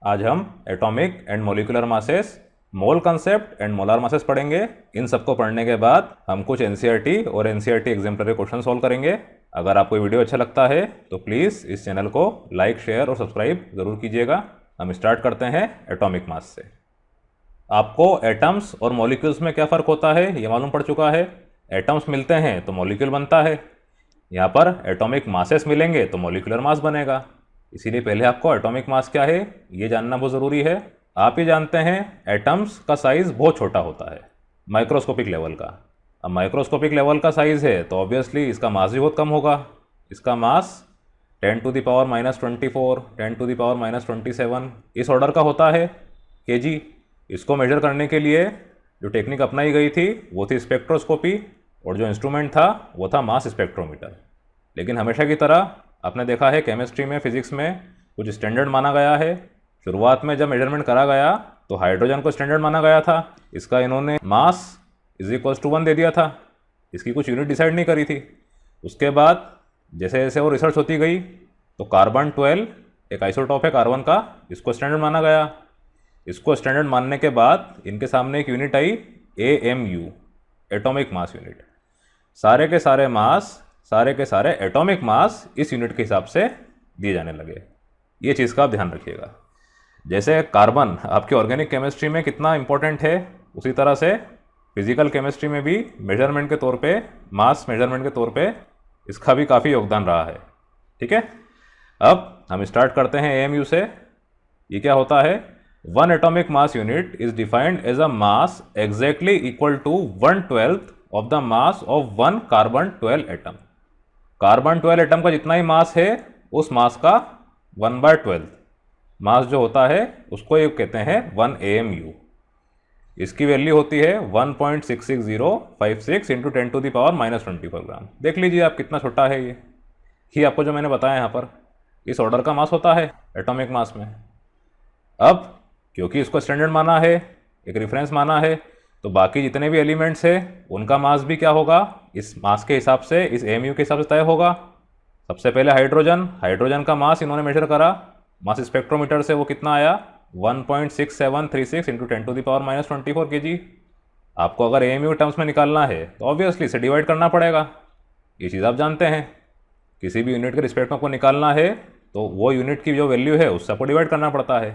आज हम atomic and molecular masses, mole concept and molar masses पढ़ेंगे। इन सबको पढ़ने के बाद हम कुछ एनसीईआरटी और एनसीईआरटी एग्जाम्पलरी क्वेश्चन सॉल्व करेंगे। अगर आपको वीडियो अच्छा लगता है तो प्लीज़ इस चैनल को लाइक, शेयर और सब्सक्राइब ज़रूर कीजिएगा। हम स्टार्ट करते हैं एटॉमिक मास से। आपको एटम्स और मॉलिक्यूल्स में क्या फ़र्क होता है ये मालूम पड़ चुका है। एटम्स मिलते हैं तो मॉलिक्यूल बनता है, यहाँ पर एटॉमिक मासेस मिलेंगे तो मॉलिक्यूलर मास बनेगा। इसीलिए पहले आपको एटॉमिक मास क्या है ये जानना बहुत ज़रूरी है। आप ये जानते हैं एटम्स का साइज़ बहुत छोटा होता है, माइक्रोस्कोपिक लेवल का। अब माइक्रोस्कोपिक लेवल का साइज़ है तो ऑब्वियसली इसका मास भी बहुत कम होगा। इसका मास 10 to the power -24, 10 to the power -27 इस ऑर्डर का होता है केजी। इसको मेजर करने के लिए जो टेक्निक अपनाई गई थी वो थी स्पेक्ट्रोस्कोपी, और जो इंस्ट्रूमेंट था वो था मास स्पेक्ट्रोमीटर। लेकिन हमेशा की तरह आपने देखा है केमिस्ट्री में, फिजिक्स में कुछ स्टैंडर्ड माना गया है। शुरुआत में जब मेजरमेंट करा गया तो हाइड्रोजन को स्टैंडर्ड माना गया था। इसका इन्होंने मास = 1 दे दिया था, इसकी कुछ यूनिट डिसाइड नहीं करी थी। उसके बाद जैसे जैसे वो रिसर्च होती गई तो कार्बन 12 एक आइसोटॉप है कार्बन का, इसको स्टैंडर्ड माना गया। इसको स्टैंडर्ड मानने के बाद इनके सामने एक यूनिट आई AMU, एटॉमिक मास यूनिट। सारे के सारे मास, सारे के सारे एटॉमिक मास इस यूनिट के हिसाब से दिए जाने लगे। ये चीज़ का आप ध्यान रखिएगा। जैसे कार्बन आपके ऑर्गेनिक केमिस्ट्री में कितना इंपॉर्टेंट है, उसी तरह से फिजिकल केमिस्ट्री में भी मेजरमेंट के तौर पे, मास मेजरमेंट के तौर पे इसका भी काफ़ी योगदान रहा है। ठीक है, अब हम स्टार्ट करते हैं AMU से। ये क्या होता है? 1 atomic mass unit is defined as a mass exactly equal to 1/12 of the mass of 1 carbon 12 atom. Carbon 12 atom का जितना ही मास है उस मास का 1/12 मास जो होता है उसको ये कहते हैं 1 AMU। इसकी वैल्यू होती है 1.66056 × 10 to the power -24 ग्राम। देख लीजिए आप कितना छोटा है ये आपको जो मैंने बताया यहाँ पर इस ऑर्डर का मास होता है एटॉमिक मास में। अब क्योंकि इसको स्टैंडर्ड माना है, एक रेफरेंस माना है, तो बाकी जितने भी एलिमेंट्स हैं उनका मास भी क्या होगा, इस मास के हिसाब से, इस AMU के हिसाब से तय होगा। सबसे पहले हाइड्रोजन का मास इन्होंने मेजर करा मास स्पेक्ट्रोमीटर से। वो कितना आया? 1.6736 × 10 to the power -24 kg। आपको अगर AMU टर्म्स में निकालना है तो ऑब्वियसली इसे डिवाइड करना पड़ेगा। ये चीज़ आप जानते हैं, किसी भी यूनिट के रिस्पेक्ट में आपको निकालना है तो वो यूनिट की जो वैल्यू है उससे आपको डिवाइड करना पड़ता है।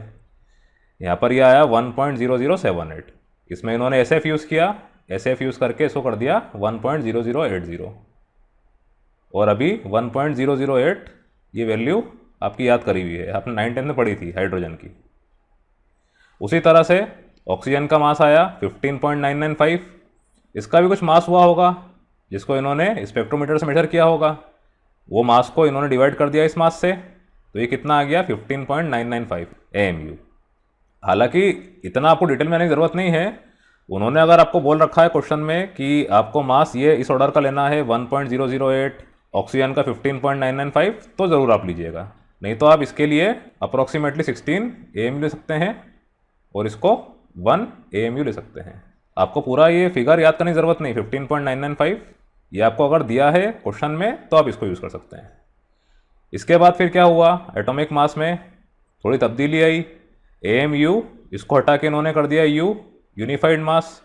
यहाँ पर यह आया 1.0078। इसमें इन्होंने SF यूज़ किया, SF यूज़ करके इसको कर दिया 1.0080। और अभी 1.008 ये वैल्यू आपकी याद करी हुई है, आपने 9th-10th में पढ़ी थी हाइड्रोजन की। उसी तरह से ऑक्सीजन का मास आया 15.995। इसका भी कुछ मास हुआ होगा जिसको इन्होंने स्पेक्ट्रोमीटर से मेजर किया होगा। वो मास को इन्होंने डिवाइड कर दिया इस मास से, तो ये कितना आ गया 15.995 AMU। हालांकि इतना आपको डिटेल में आने की ज़रूरत नहीं है। उन्होंने अगर आपको बोल रखा है क्वेश्चन में कि आपको मास ये इस ऑर्डर का लेना है 1.008, ऑक्सीजन का 15.995, तो ज़रूर आप लीजिएगा। नहीं तो आप इसके लिए अप्रॉक्सीमेटली 16 AMU ले सकते हैं और इसको 1 AMU ले सकते हैं। आपको पूरा ये फिगर याद करने की ज़रूरत नहीं। 15.995 ये आपको अगर दिया है क्वेश्चन में तो आप इसको यूज़ कर सकते हैं। इसके बाद फिर क्या हुआ, एटॉमिक मास में थोड़ी तब्दीली आई। AMU इसको हटा के इन्होंने कर दिया यूनिफाइड मास।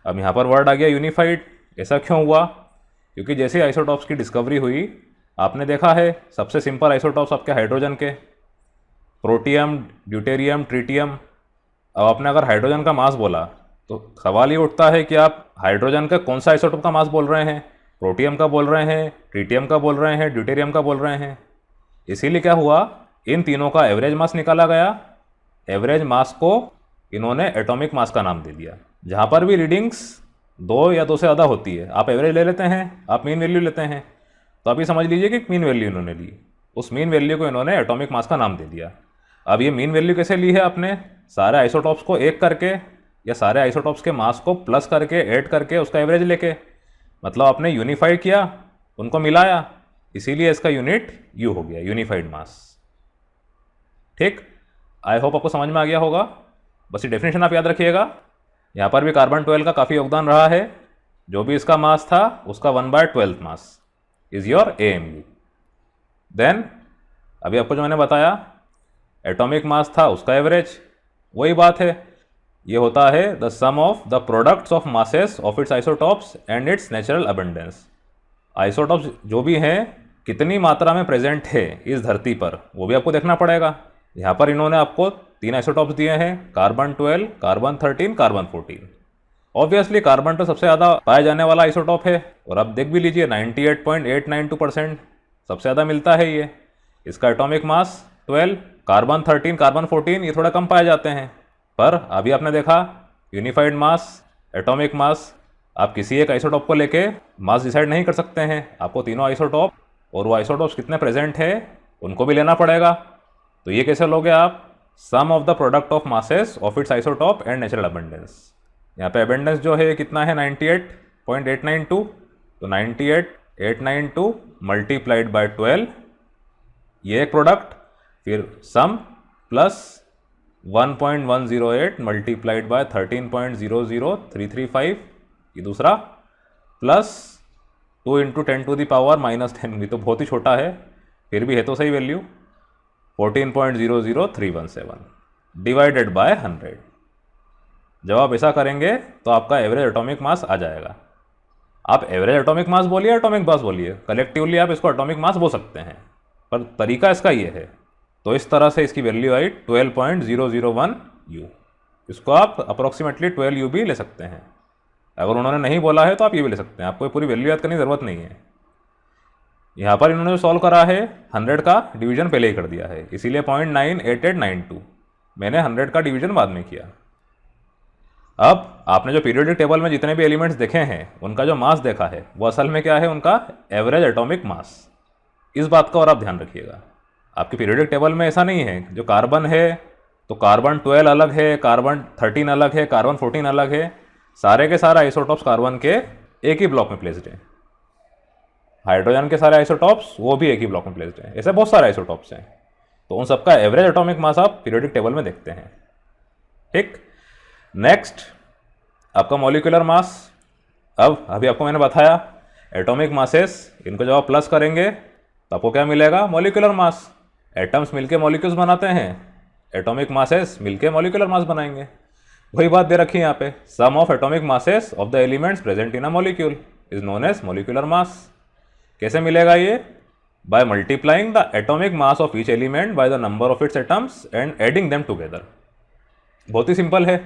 अब यहाँ पर वर्ड आ गया यूनिफाइड। ऐसा क्यों हुआ? क्योंकि जैसे आइसोटॉप्स की डिस्कवरी हुई, आपने देखा है सबसे सिंपल आइसोटॉप्स आपके हाइड्रोजन के, प्रोटियम, ड्यूटेरियम, ट्रिटियम। अब आपने अगर हाइड्रोजन का मास बोला तो सवाल ये उठता है कि आप हाइड्रोजन का कौन सा आइसोटॉप का मास बोल रहे हैं? प्रोटियम का बोल रहे हैं, ट्रिटियम का बोल रहे हैं, ड्यूटेरियम का बोल रहे हैं? इसीलिए क्या हुआ, इन तीनों का एवरेज मास निकाला गया। एवरेज मास को इन्होंने एटॉमिक मास का नाम दे दिया। जहाँ पर भी रीडिंग्स 2 या 2 से ज़्यादा होती है, आप एवरेज ले लेते हैं, आप मीन वैल्यू लेते हैं, तो आप ये समझ लीजिए कि मीन वैल्यू इन्होंने ली। उस मीन वैल्यू को इन्होंने एटॉमिक मास का नाम दे दिया। अब ये मीन वैल्यू कैसे ली है आपने? सारे आइसोटॉप्स को एक करके या सारे आइसोटॉप्स के मास को प्लस करके, ऐड करके उसका एवरेज लेके, मतलब आपने यूनिफाइड किया, उनको मिलाया, इसीलिए इसका यूनिट U हो गया, यूनिफाइड मास। ठीक, आई होप आपको समझ में आ गया होगा। बस ये डेफिनेशन आप याद रखिएगा। यहाँ पर भी कार्बन 12 का काफ़ी योगदान रहा है। जो भी इसका मास था उसका 1/12 mass is your AMU। Then अभी आपको जो मैंने बताया एटॉमिक मास था उसका एवरेज, वही बात है। ये होता है the sum of the products of masses of its isotopes and its natural abundance. Isotopes जो भी हैं कितनी मात्रा में प्रेजेंट है इस धरती पर वो भी आपको देखना पड़ेगा। यहाँ पर इन्होंने आपको 3 आइसोटॉप्स दिए हैं, carbon 12, carbon 13, carbon 14। Obviously carbon तो सबसे ज़्यादा पाया जाने वाला आइसोटॉप है और आप देख भी लीजिए 98.892% सबसे ज़्यादा मिलता है ये। इसका एटॉमिक मास 12, कार्बन 13, कार्बन 14 ये थोड़ा कम पाए जाते हैं। पर अभी आपने देखा यूनिफाइड मास, एटॉमिक मास, आप किसी एक आइसोटॉप को लेके मास डिसाइड नहीं कर सकते हैं, आपको तीनों आइसोटॉप और वो आइसोटॉप्स कितने प्रेजेंट है उनको भी लेना पड़ेगा। तो ये कैसे लोगे आप? Sum of the product of masses of its isotope and natural abundance. यहाँ पे अबंडेंस जो है कितना है 98.892, तो 98.892 मल्टीप्लाइड बाय 12 ये एक प्रोडक्ट, फिर सम प्लस 1.108 मल्टीप्लाइड बाय 13.00335 ये दूसरा, plus 2 into 10 to the power -10 भी तो बहुत ही छोटा है, फिर भी है तो सही वैल्यू 14.00317 डिवाइडेड बाय 100। जब आप ऐसा करेंगे तो आपका एवरेज एटॉमिक मास आ जाएगा। आप एवरेज एटॉमिक मास बोलिए, एटॉमिक मास बोलिए, कलेक्टिवली आप इसको एटॉमिक मास बोल सकते हैं, पर तरीका इसका ये है। तो इस तरह से इसकी वैल्यू आई 12.001 U। इसको आप अप्रोक्सीमेटली 12 U भी ले सकते हैं। अगर उन्होंने नहीं बोला है तो आप ये भी ले सकते हैं, आपको पूरी वैल्यू याद करने की ज़रूरत नहीं है। यहाँ पर इन्होंने जो सॉल्व करा है 100 का डिवीजन पहले ही कर दिया है, इसीलिए 0.98892 मैंने 100 का डिवीजन बाद में किया। अब आपने जो पीरियोडिक टेबल में जितने भी एलिमेंट्स देखे हैं उनका जो मास देखा है वो असल में क्या है, उनका एवरेज एटॉमिक मास। इस बात का और आप ध्यान रखिएगा। आपके पीरियोडिक टेबल में ऐसा नहीं है जो कार्बन है तो कार्बन 12 अलग है, कार्बन 13 अलग है, कार्बन 14 अलग है, सारे के सारे आइसोटॉप्स कार्बन के एक ही ब्लॉक में प्लेस्ड हैं। हाइड्रोजन के सारे आइसोटॉप्स वो भी एक ही ब्लॉक में प्लेस्ड हैं। ऐसे बहुत सारे आइसोटॉप्स हैं, तो उन सबका एवरेज एटॉमिक मास आप पीरियोडिक टेबल में देखते हैं। ठीक, नेक्स्ट आपका मॉलिक्यूलर मास। अब अभी आपको मैंने बताया एटॉमिक मासेस, इनको जब आप प्लस करेंगे तो आपको क्या मिलेगा? Molecular mass. एटम्स मिलके मॉलिक्यूल्स बनाते हैं, एटॉमिक मासेस मिलके मॉलिक्यूलर मास बनाएंगे। वही बात दे रखी है यहाँ पे, sum of atomic masses of the elements present in a molecule is known as molecular mass. कैसे मिलेगा ये? By multiplying the atomic mass of each element by the number of its atoms and adding them together. बहुत ही simple है।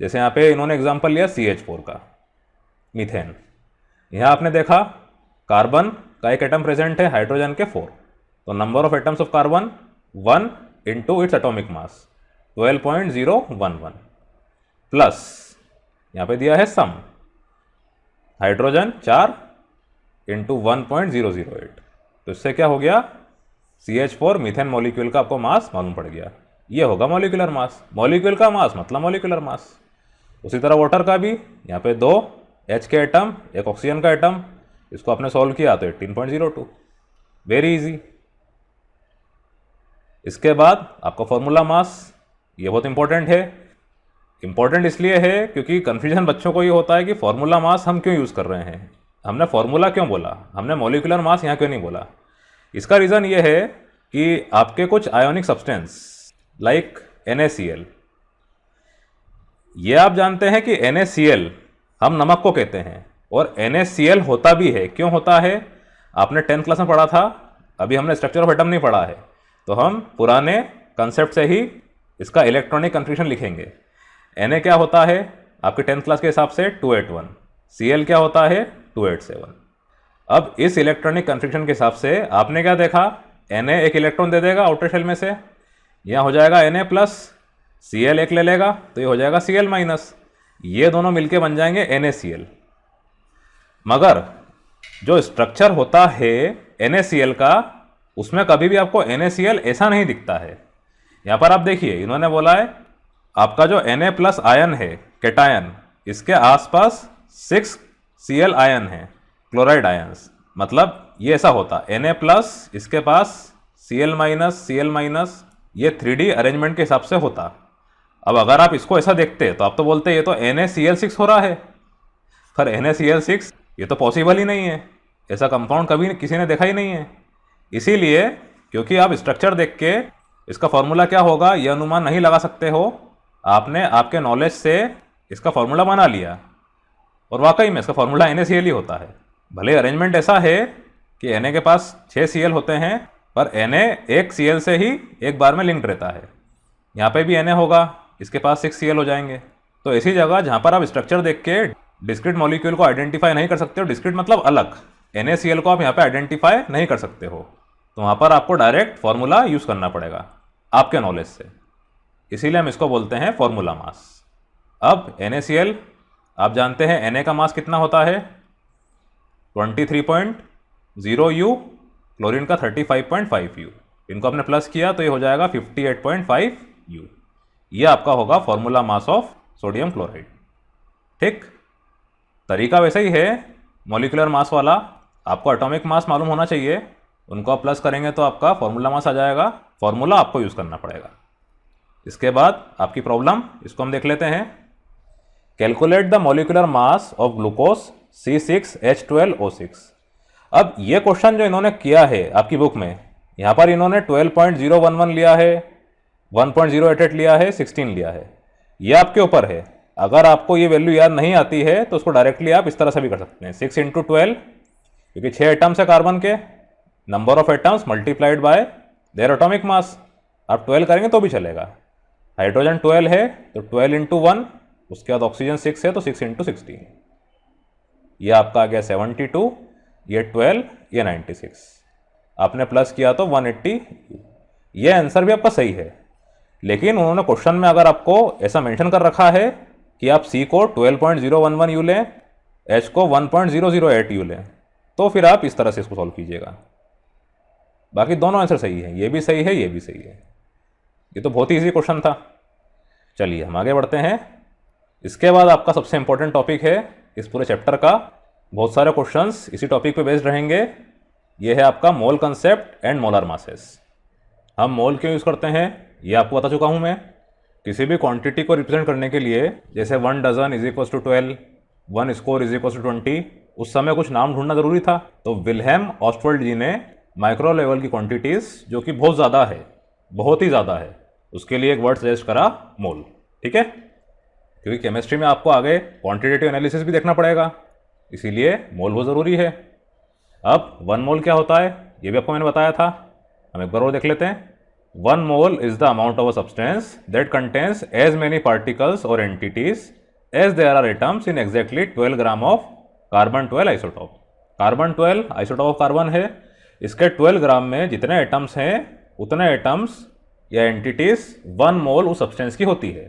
जैसे यहाँ पे इन्होंने एग्जांपल लिया CH4 का, मीथेन। यहाँ आपने देखा कार्बन का एक एटम प्रेजेंट है, हाइड्रोजन के 4, तो number of atoms of carbon 1 into its atomic mass 12.011 plus यहाँ पे दिया है सम, हाइड्रोजन 4 इंटू 1.008, तो इससे क्या हो गया? CH4 मीथेन मॉलिक्यूल का आपको मास मालूम पड़ गया। ये होगा मॉलिक्यूलर मास। मॉलिक्यूल का मास मतलब मॉलिक्यूलर मास। उसी तरह वाटर का भी, यहाँ पे 2 H के एटम, एक ऑक्सीजन का एटम, इसको आपने सॉल्व किया तो 18.02, वेरी इजी। इसके बाद आपका फॉर्मूला मास, ये बहुत इंपॉर्टेंट है। इंपॉर्टेंट इसलिए है क्योंकि कन्फ्यूजन बच्चों को ये होता है कि फॉर्मूला मास हम क्यों यूज़ कर रहे हैं, हमने फॉर्मूला क्यों बोला, हमने मॉलिक्यूलर मास यहाँ क्यों नहीं बोला। इसका रीज़न ये है कि आपके कुछ आयोनिक सब्सटेंस लाइक NaCl, ये आप जानते हैं कि NaCl हम नमक को कहते हैं और NaCl होता भी है। क्यों होता है? आपने 10th क्लास में पढ़ा था, अभी हमने स्ट्रक्चर ऑफ एटम नहीं पढ़ा है, तो हम पुराने कंसेप्ट से ही इसका इलेक्ट्रॉनिक कन्फ्यूजन लिखेंगे। Na क्या होता है आपके 10th क्लास के हिसाब से 281, Cl क्या होता है 287। अब इस इलेक्ट्रॉनिक कन्फ्यूजन के हिसाब से आपने क्या देखा, Na एक इलेक्ट्रॉन दे देगा आउटर शेल में से, यहाँ हो जाएगा Na प्लस, Cl एक ले लेगा तो ये हो जाएगा Cl माइनस, ये दोनों मिलके बन जाएंगे NaCl। मगर जो स्ट्रक्चर होता है NaCl का, उसमें कभी भी आपको NaCl ऐसा नहीं दिखता है। यहाँ पर आप देखिए, इन्होंने बोला है आपका जो Na प्लस आयन है कैटायन, इसके आसपास 6 Cl आयन है, क्लोराइड आयन्स। मतलब ये ऐसा होता Na प्लस, इसके पास Cl माइनस, Cl माइनस, ये 3D अरेंजमेंट के हिसाब से होता। अब अगर आप इसको ऐसा देखते तो आप तो बोलते ये तो NaCl6 हो रहा है, पर NaCl6 ये तो पॉसिबल ही नहीं है, ऐसा कंपाउंड कभी किसी ने देखा ही नहीं है। इसीलिए क्योंकि आप स्ट्रक्चर देख के इसका फॉर्मूला क्या होगा ये अनुमान नहीं लगा सकते हो, आपने आपके नॉलेज से इसका फॉर्मूला बना लिया और वाकई में इसका फॉर्मूला NaCl ही होता है। भले अरेंजमेंट ऐसा है कि Na के पास 6 Cl होते हैं पर Na एक Cl से ही एक बार में लिंक्ड रहता है। यहाँ पे भी Na होगा, इसके पास 6 Cl हो जाएंगे। तो ऐसी जगह जहाँ पर आप स्ट्रक्चर देख के डिस्क्रीट मॉलिक्यूल को आइडेंटिफाई नहीं कर सकते हो, डिस्क्रीट मतलब अलग, NaCl को आप यहाँ पे आइडेंटिफाई नहीं कर सकते हो, तो वहाँ पर आपको डायरेक्ट फॉर्मूला यूज़ करना पड़ेगा आपके नॉलेज से। इसीलिए हम इसको बोलते हैं फॉर्मूला मास। अब NaCl आप जानते हैं Na का मास कितना होता है 23.0 U, क्लोरीन का 35.5 U। इनको आपने प्लस किया तो ये हो जाएगा 58.5 U। ये आपका होगा formula mass of sodium chloride. ठीक, तरीका वैसा ही है मॉलिक्यूलर मास वाला, आपको एटॉमिक मास मालूम होना चाहिए, उनको आप प्लस करेंगे तो आपका फॉर्मूला मास आ जाएगा। फॉर्मूला आपको यूज़ करना पड़ेगा। इसके बाद आपकी प्रॉब्लम, इसको हम देख लेते हैं। Calculate the molecular mass of glucose C6H12O6। अब ये क्वेश्चन जो इन्होंने किया है आपकी बुक में, यहाँ पर इन्होंने 12.011 लिया है, 1.088 लिया है, 16 लिया है। ये आपके ऊपर है, अगर आपको ये वैल्यू याद नहीं आती है तो उसको डायरेक्टली आप इस तरह से भी कर सकते हैं, 6 × 12, क्योंकि 6 एटम्स है कार्बन के, number of atoms multiplied by their atomic mass. आप 12 करेंगे तो भी चलेगा। हाइड्रोजन 12 है तो 12 × 1, उसके बाद ऑक्सीजन 6 है तो 6 × 16, ये आपका आ गया 72, ये 12, ये 96। आपने प्लस किया तो 180। ये आंसर भी आपका सही है, लेकिन उन्होंने क्वेश्चन में अगर आपको ऐसा मेंशन कर रखा है कि आप C को 12.011 U लें, H को 1.008 U लें, तो फिर आप इस तरह से इसको सॉल्व कीजिएगा। बाकी दोनों आंसर सही है, ये भी सही है, ये भी सही है। ये तो बहुत ही ईजी क्वेश्चन था। चलिए हम आगे बढ़ते हैं। इसके बाद आपका सबसे इंपॉर्टेंट टॉपिक है इस पूरे चैप्टर का, बहुत सारे क्वेश्चंस इसी टॉपिक पे बेस्ड रहेंगे। ये है आपका मोल कंसेप्ट एंड मोलर मासेस। हम मोल क्यों यूज़ करते हैं ये आपको बता चुका हूँ मैं। किसी भी क्वांटिटी को रिप्रेजेंट करने के लिए, जैसे 1 dozen is equal to 12, 1 score is equal to 20, उस समय कुछ नाम ढूंढना जरूरी था। तो विल्हेम ऑस्टवर्ल्ड जी ने माइक्रो लेवल की क्वांटिटीज़, जो कि बहुत ज़्यादा है, बहुत ही ज़्यादा है, उसके लिए एक वर्ड सजेस्ट करा, मोल। ठीक है, क्योंकि केमिस्ट्री में आपको आगे क्वांटिटेटिव एनालिसिस भी देखना पड़ेगा, इसीलिए मोल बहुत ज़रूरी है। अब 1 मोल क्या होता है ये भी आपको मैंने बताया था, हम एक बार और देख लेते हैं। 1 mole is the amount of a substance that contains as many particles or entities as there are atoms in exactly 12 gram of carbon 12 isotope. Carbon 12 isotope of carbon है, इसके 12 ग्राम में जितने एटम्स हैं उतने एटम्स या एंटिटीज 1 मोल उस substance की होती है।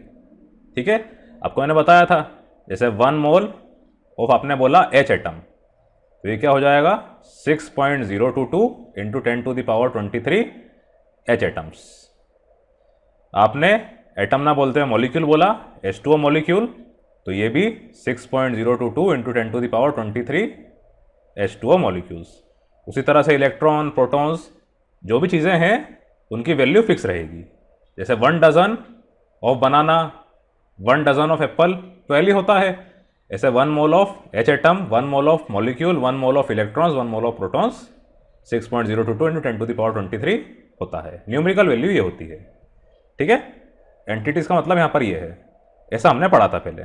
ठीक है, आपको मैंने बताया था, जैसे 1 मोल ऑफ आपने बोला H एटम, तो ये क्या हो जाएगा 6.022 इंटू 10⁻23 H एटम्स। आपने एटम ना बोलते हैं मॉलिक्यूल बोला, H2O मॉलिक्यूल, तो ये भी 6.022 इंटू 10⁻23 H2O मॉलिक्यूल्स। उसी तरह से इलेक्ट्रॉन, प्रोटॉन्स, जो भी चीज़ें हैं उनकी वैल्यू फिक्स रहेगी। जैसे 1 dozen of banana, 1 dozen of apple 12 ही होता है। ऐसे 1 mole of H atom, 1 mole of molecule, 1 mole of electrons, 1 mole of protons, 6.022 into 10⁻23 होता है। न्यूमेरिकल वैल्यू ये होती है। ठीक है, एंटिटीज़ का मतलब यहाँ पर ये है, ऐसा हमने पढ़ा था पहले।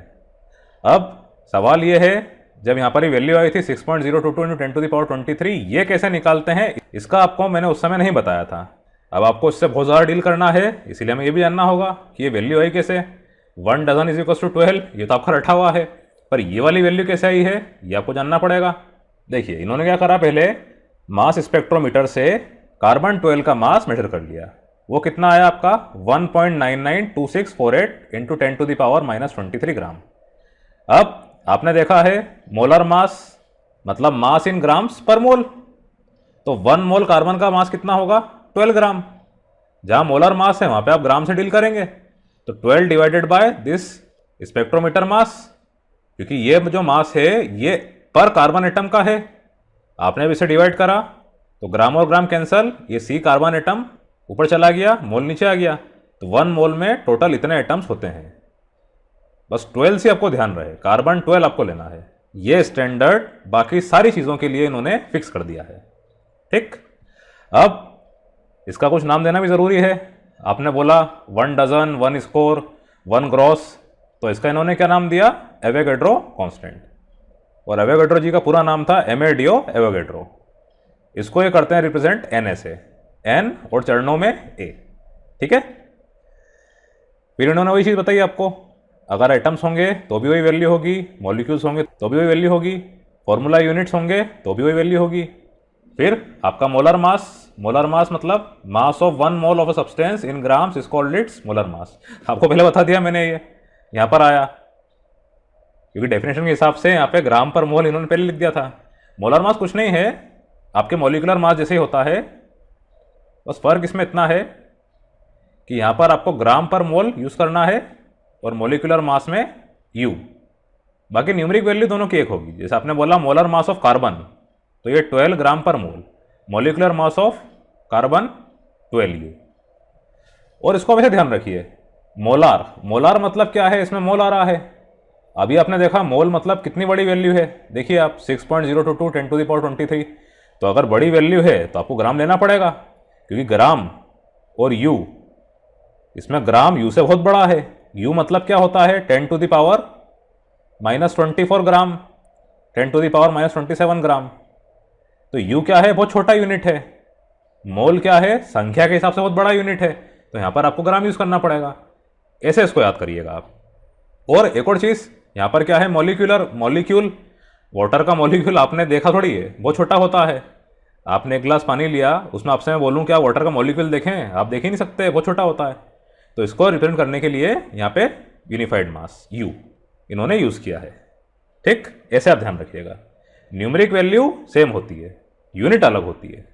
अब सवाल ये है, जब यहाँ पर ये वैल्यू आई थी 6.022 इंटू 10⁻23, ये कैसे निकालते हैं, इसका आपको मैंने उस समय नहीं बताया था। अब आपको इससे बहुत ज़्यादा डील करना है, इसीलिए हमें ये भी जानना होगा कि ये वैल्यू आई कैसे। 1 डजन इज इक्वल टू 12, ये तो आपका रखा हुआ है, पर ये वाली वैल्यू कैसे आई है ये आपको जानना पड़ेगा। देखिए इन्होंने क्या करा, पहले मास स्पेक्ट्रोमीटर से कार्बन 12 का मास मेजर कर लिया। वो कितना आया आपका 1.992648 इंटू 10⁻⁻23 ग्राम। अब आपने देखा है मोलर मास मतलब मास इन ग्राम्स पर मोल, तो 1 मोल कार्बन का मास कितना होगा 12 ग्राम। जहां मोलर मास है वहां पे आप ग्राम से डील करेंगे, तो 12 डिवाइडेड बाय दिस स्पेक्ट्रोमीटर मास, क्योंकि ये जो मास है ये पर कार्बन एटम का है। आपने अब इसे डिवाइड करा तो ग्राम और ग्राम कैंसल, ये C कार्बन एटम ऊपर चला गया, मोल नीचे आ गया, तो 1 मोल में टोटल इतने एटम्स होते हैं। बस 12 से आपको ध्यान रहे, कार्बन 12 आपको लेना है। ये स्टैंडर्ड बाकी सारी चीज़ों के लिए इन्होंने फिक्स कर दिया है। ठीक, अब इसका कुछ नाम देना भी ज़रूरी है। आपने बोला 1 डजन, 1 स्कोर, 1 ग्रॉस, तो इसका इन्होंने क्या नाम दिया? Avogadro constant. और एवोगैड्रो जी का पूरा नाम था एमेडियो एवोगैड्रो। इसको ये करते हैं रिप्रेजेंट एन से, एन और चरणों में ए। ठीक है, फिर इन्होंने वही चीज़ बताई आपको, अगर एटम्स होंगे तो भी वही वैल्यू होगी, मॉलिक्यूल्स होंगे तो भी वही वैल्यू होगी, फॉर्मूला यूनिट्स होंगे तो भी वही वैल्यू होगी। फिर आपका मोलर मास मतलब मास of 1 mole of a substance in grams is called its molar mass. आपको पहले बता दिया मैंने, ये यहाँ पर आया क्योंकि डेफिनेशन के हिसाब से यहाँ पे ग्राम पर मोल इन्होंने पहले लिख दिया था। मोलर मास कुछ नहीं है, आपके मॉलिक्यूलर मास जैसे ही होता है, बस फर्क इसमें इतना है कि यहाँ पर आपको ग्राम पर मोल यूज करना है और मॉलिक्यूलर मास में यू। बाकी न्यूमेरिक वैल्यू दोनों की एक होगी। जैसे आपने बोला मोलर मास ऑफ कार्बन, तो ये 12 ग्राम पर mole, molecular mass of carbon 12 u. और इसको वैसे ध्यान रखिए, मोलार मतलब क्या है, इसमें मोल आ रहा है। अभी आपने देखा मोल मतलब कितनी बड़ी वैल्यू है, देखिए आप 6.022 10⁻23। तो अगर बड़ी वैल्यू है तो आपको ग्राम लेना पड़ेगा, क्योंकि ग्राम और यू, इसमें ग्राम यू से बहुत बड़ा है। यू मतलब क्या होता है? 10⁻⁻24 ग्राम, 10⁻⁻27 ग्राम। तो यू क्या है? बहुत छोटा यूनिट है। मोल क्या है? संख्या के हिसाब से बहुत बड़ा यूनिट है, तो यहां पर आपको ग्राम यूज करना पड़ेगा। ऐसे इसको याद करिएगा आप। और एक और चीज, यहां पर क्या है? मॉलिक्यूल। वाटर का मॉलिक्यूल आपने देखा थोड़ी है, बहुत छोटा होता है। आपने एक गिलास पानी लिया, उसमें आपसे मैं बोलूं क्या वाटर का मॉलिक्यूल देखें, आप देख ही नहीं सकते, बहुत छोटा होता है। तो इसको रिप्रेजेंट करने के लिए यहाँ पे यूनिफाइड मास यू इन्होंने यूज किया है। ठीक, ऐसे आप ध्यान रखिएगा। न्यूमेरिक वैल्यू सेम होती है, यूनिट अलग होती है।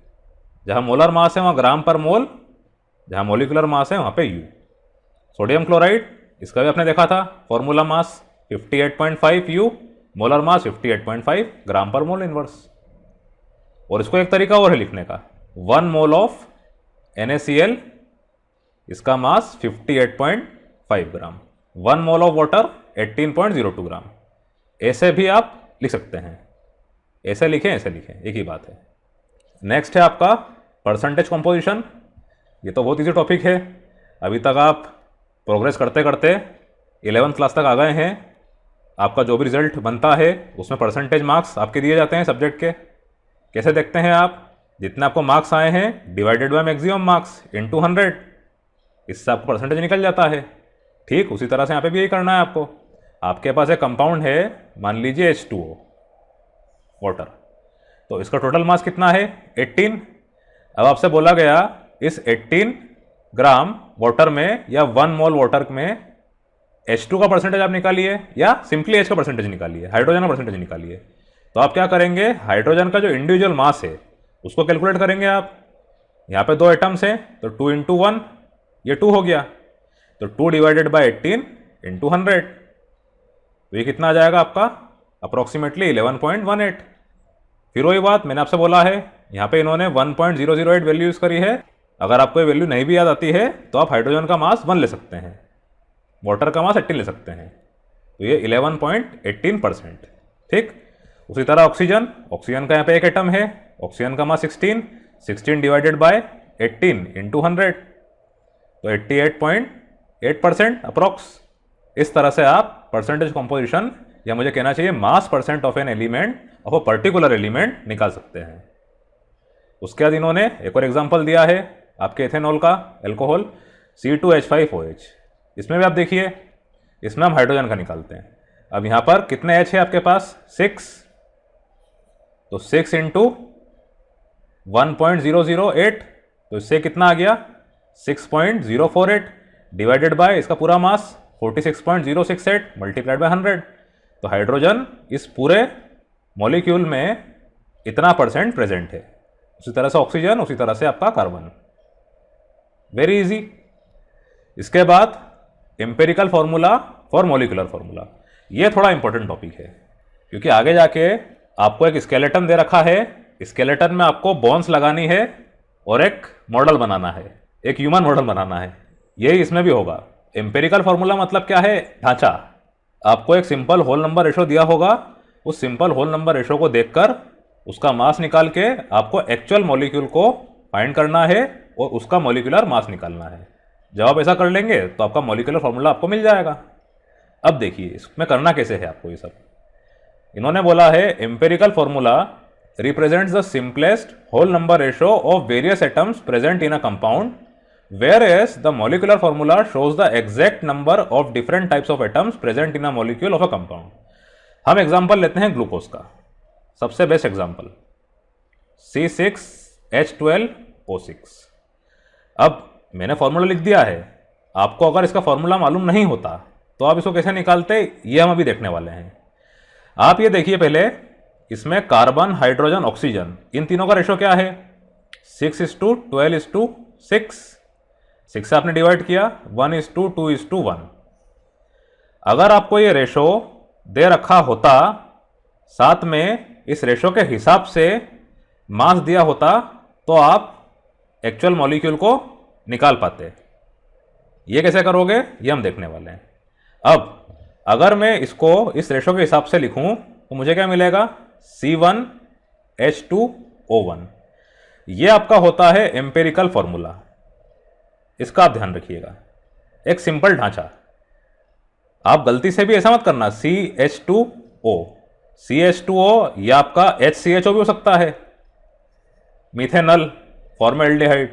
जहां मोलर मास है वहां ग्राम पर मोल, जहां मॉलिक्यूलर मास है वहां पे यू। सोडियम क्लोराइड, इसका भी आपने देखा था, formula mass 58.5 you, molar mass 58.5 ग्राम पर मोल इनवर्स। और इसको एक तरीका और है लिखने का, 1 मोल ऑफ NaCl, इसका मास 58.5 ग्राम, 1 मोल ऑफ वाटर 18.02 ग्राम। ऐसे भी आप लिख सकते हैं, ऐसे लिखें ऐसे लिखें, एक ही बात है। नेक्स्ट है आपका परसेंटेज कंपोजिशन। ये तो बहुत इजी टॉपिक है, अभी तक आप प्रोग्रेस करते करते 11th क्लास तक आ गए हैं। आपका जो भी रिजल्ट बनता है उसमें परसेंटेज मार्क्स आपके दिए जाते हैं सब्जेक्ट के। कैसे देखते हैं आप? जितने आपको मार्क्स आए हैं divided by maximum marks into 100, इससे आपको परसेंटेज निकल जाता है। ठीक उसी तरह से यहाँ पे भी यही करना है आपको। आपके पास एक कंपाउंड है, मान लीजिए H2O वाटर, तो इसका टोटल मास कितना है? 18। अब आपसे बोला गया इस 18 ग्राम वाटर में या 1 मोल वाटर में H2 का परसेंटेज आप निकालिए या सिंपली H का परसेंटेज निकालिए, हाइड्रोजन का परसेंटेज निकालिए। तो आप क्या करेंगे? हाइड्रोजन का जो इंडिविजुअल मास है उसको कैलकुलेट करेंगे आप। यहाँ पे 2 एटम्स हैं तो 2 × 1, ये 2 हो गया, तो 2 डिवाइडेड बाई 18 × 100, तो ये कितना आ जाएगा आपका? अप्रोक्सीमेटली 11.18। फिर वही बात मैंने आपसे बोला है, यहाँ पे इन्होंने 1.008 वैल्यू यूज करी है। अगर आपको ये वैल्यू नहीं भी याद आती है तो आप हाइड्रोजन का मास 1 ले सकते हैं, वाटर का मास 18 ले सकते हैं, तो ये 11.18%। ठीक उसी तरह ऑक्सीजन का यहाँ पे एक एटम है, ऑक्सीजन का मास 16 डिवाइडेड बाय 18 × 100, तो 88.8% अप्रोक्स। इस तरह से आप परसेंटेज कंपोजिशन, या मुझे कहना चाहिए मास percent of an element of a particular element निकाल सकते हैं। उसके बाद इन्होंने एक और एग्जांपल दिया है आपके एथेनॉल का, एल्कोहल C2H5OH। इसमें भी आप देखिए, इसमें हम हाइड्रोजन का निकालते हैं। अब यहाँ पर कितने H है आपके पास? 6, तो 6 × 1.008, तो इससे कितना आ गया? 6.048 डिवाइडेड बाय इसका पूरा मास 46.068 मल्टीप्लाइड बाय 100। तो हाइड्रोजन इस पूरे मॉलिक्यूल में इतना परसेंट प्रेजेंट है। उसी तरह से ऑक्सीजन, उसी तरह से आपका कार्बन। Very easy. इसके बाद empirical formula for molecular formula, ये थोड़ा इंपॉर्टेंट टॉपिक है, क्योंकि आगे जाके आपको एक स्केलेटन दे रखा है, स्केलेटन में आपको बोन्स लगानी है और एक मॉडल बनाना है, एक ह्यूमन मॉडल बनाना है। यही इसमें भी होगा। एम्पेरिकल फॉर्मूला मतलब क्या है? ढांचा। आपको एक सिंपल होल नंबर रेशो दिया होगा, उस सिंपल होल नंबर रेशो को देखकर उसका मास निकाल के आपको एक्चुअल मॉलिक्यूल को फाइंड करना है और उसका मॉलिक्यूलर मास निकालना है। जब आप ऐसा कर लेंगे तो आपका मॉलिक्यूलर फॉर्मूला आपको मिल जाएगा। अब देखिए इसमें करना कैसे है आपको ये सब। इन्होंने बोला है empirical formula represents the simplest whole number ratio of various atoms present in a compound, whereas the molecular formula shows the exact number of different types of atoms present in a molecule of a compound। हम example लेते हैं glucose का, सबसे best example C6H12O6। अब मैंने formula लिख दिया है, आपको अगर इसका फॉर्मूला मालूम नहीं होता तो आप इसको कैसे निकालते ये हम अभी देखने वाले हैं। आप ये देखिए पहले, इसमें कार्बन, हाइड्रोजन, ऑक्सीजन, इन तीनों का रेशो क्या है? 6:12:6। 6 से आपने डिवाइड किया, 1:2:1। अगर आपको ये रेशो दे रखा होता, साथ में इस रेशो के हिसाब से मास दिया होता, तो आप एक्चुअल मॉलिक्यूल को निकाल पाते। ये कैसे करोगे ये हम देखने वाले हैं। अब अगर मैं इसको इस रेशो के हिसाब से लिखूं तो मुझे क्या मिलेगा? C1H2O1। ये आपका होता है एम्पेरिकल फॉर्मूला, इसका आप ध्यान रखिएगा। एक सिंपल ढांचा, आप गलती से भी ऐसा मत करना CH2O। CH2O या आपका HCHO भी हो सकता है, मिथेनल, फॉर्मेल्डिहाइड।